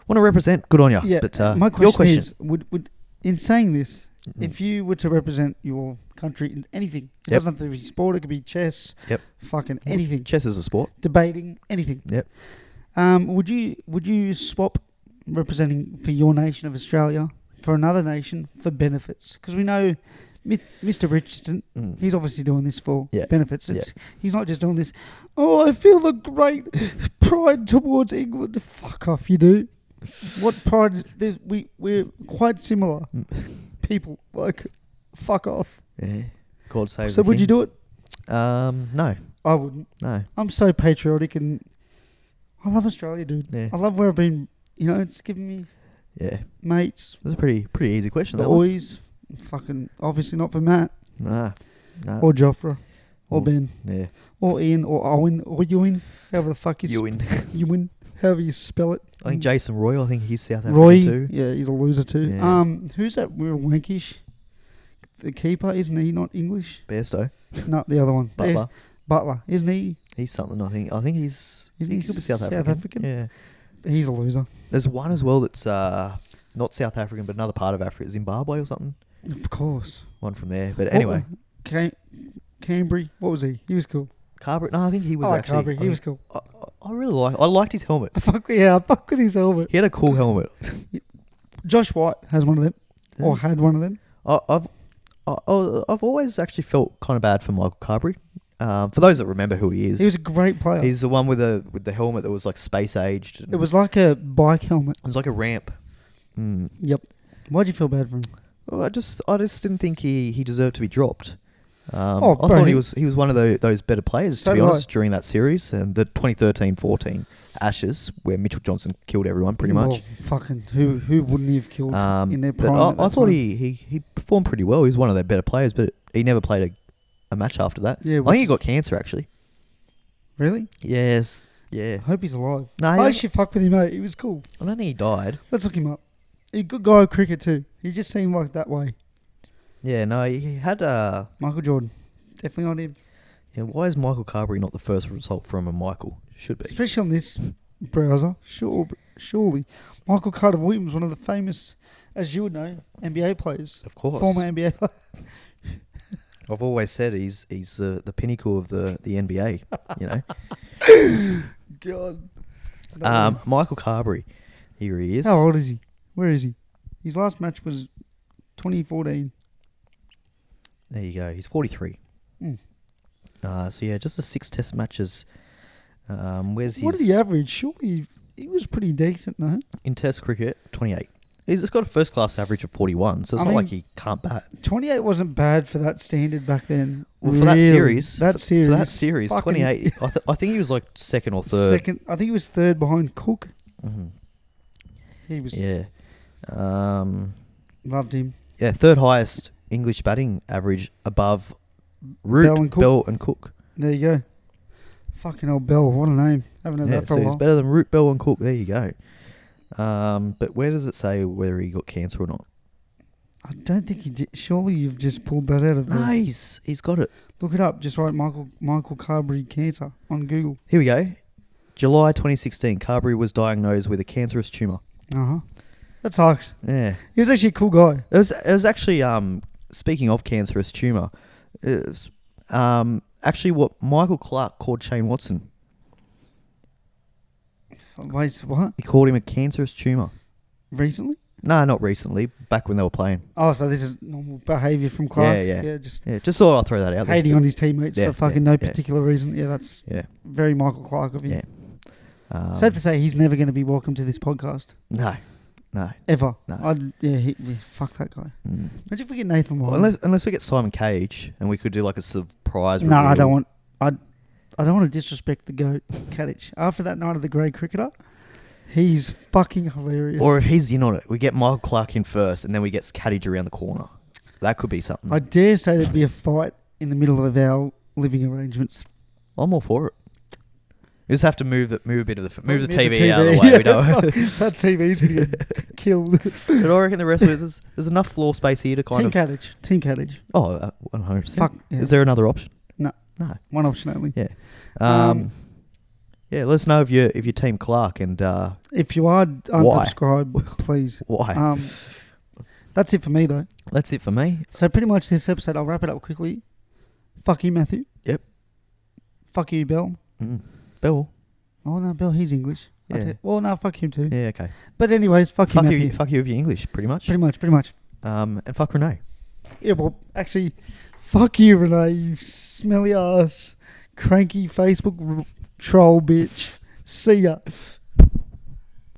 represent, good on you. Yeah. But my question is, would in saying this, if you were to represent your country in anything, it doesn't have to be sport. It could be chess. Yep. Fucking anything. Chess is a sport. Debating anything. Yep. Would you swap representing for your nation of Australia for another nation for benefits? Because we know Mr. Richardson, he's obviously doing this for benefits. He's not just doing this, I feel the great pride towards England. Fuck off, you do. What pride? We're quite similar people. Like, fuck off. Yeah. God save So the would king. you do it? No. I wouldn't. No. I'm so patriotic and I love Australia, dude. Yeah. I love where I've been. You know, it's given me mates. That's a pretty easy question. The boys, fucking obviously not for Matt. Nah. Or Jofra. Or Ben. Yeah. Or Ian. Or Owen. Or Ewan. However the fuck you Ewan. However you spell it. I think Jason Roy. I think he's South African Roy, too. Yeah, he's a loser too. Yeah. Who's that real wankish? The keeper, isn't he? Not English. Bairstow. No, the other one. Butler, isn't he? He's something. I think he's. Isn't he could be South African? Yeah. He's a loser. There's one as well that's not South African, but another part of Africa, Zimbabwe or something. Of course. One from there, but anyway. Canberry, what was he? He was cool. Carberry? No, I think he was actually. Carberry, he was cool. I really liked his helmet. I fuck with his helmet. He had a cool helmet. Josh White has one of them, or had one of them. I've always actually felt kind of bad for Michael Carberry. For those that remember who he is, he was a great player. He's the one with the helmet that was like space aged. It was like a bike helmet. It was like a ramp. Yep. Why'd you feel bad for him? Well, I just didn't think he deserved to be dropped. I thought he was one of those better players, to be honest, during that series and the 2013-14 Ashes, where Mitchell Johnson killed everyone pretty much. Fucking who wouldn't he have killed in their prime? But I thought he performed pretty well. He was one of their better players, but he never played a match after that. Yeah, I think he got cancer actually. Really? Yes. Yeah. I hope he's alive. No, I actually fucked with him, mate. He was cool. I don't think he died. Let's look him up. He's a good guy at cricket too. He just seemed like that way. Yeah, no, he had Michael Jordan. Definitely not him. Yeah, why is Michael Carberry not the first result from a Michael? Should be. Especially on this browser. Surely. Michael Carter Williams, one of the famous, as you would know, NBA players. Of course. Former NBA player. I've always said he's the pinnacle of the NBA, you know. God. Michael Carberry. Here he is. How old is he? Where is he? His last match was 2014. There you go. He's 43. So yeah, just the 6 test matches. Where's what did he average? Surely he was pretty decent, no? In test cricket, 28. He's got a first class average of 41, so it's not like he can't bat. 28 wasn't bad for that standard back then. Well, for that series, for that series, 28. I think he was like second or third. I think he was third behind Cook. Mm-hmm. He was. Yeah. Loved him. Yeah, third highest English batting average above Root, Bell and Cook. There you go. Fucking old Bell, what a name. Haven't heard that for a while. So he's better than Root, Bell and Cook. There you go. But where does it say whether he got cancer or not? I don't think he did. Surely you've just pulled that out of there. No, he's got it. Look it up. Just write Michael Carberry cancer on Google. Here we go. July 2016, Carberry was diagnosed with a cancerous tumour. That sucks. Yeah. He was actually a cool guy. It was actually, speaking of cancerous tumour, it was actually what Michael Clark called Shane Watson. Wait, what? He called him a cancerous tumour. Recently? No, not recently. Back when they were playing. Oh, so this is normal behaviour from Clark. Yeah. Just thought I'd throw that out. Hating on his teammates for fucking no particular reason. Yeah, that's very Michael Clark of him. Yeah. Safe to say, he's never going to be welcome to this podcast. No. Ever. No. Fuck that guy. Imagine if we get Nathan Lyon. Well, unless we get Simon Cage and we could do like a surprise No, reveal. I don't want to disrespect the GOAT, Kadich. After that night of the Grey Cricketer, he's fucking hilarious. Or if he's in on it, we get Michael Clark in first and then we get Kadich around the corner. That could be something. I dare say there'd be a fight in the middle of our living arrangements. I'm all for it. We just have to move a bit of the TV out of the way. We don't. That TV's gonna get killed. But I reckon the rest of it, there's enough floor space here to kind Team Kadich. Oh, 100%. Fuck. Yeah. Is there another option? No. One option only. Yeah. Let us know if you're Team Clark and if you are, unsubscribe, please. Why? That's it for me though. That's it for me. So pretty much this episode, I'll wrap it up quickly. Fuck you, Matthew. Yep. Fuck you, Bell. Bill. Oh no, Bill, he's English. Yeah. Well, no, fuck him too. Yeah, okay. But anyways, fuck you, Matthew. Fuck you if you're English, pretty much. Pretty much. And fuck Renee. Yeah, well, actually, fuck you, Renee, you smelly ass, cranky Facebook troll bitch. See ya.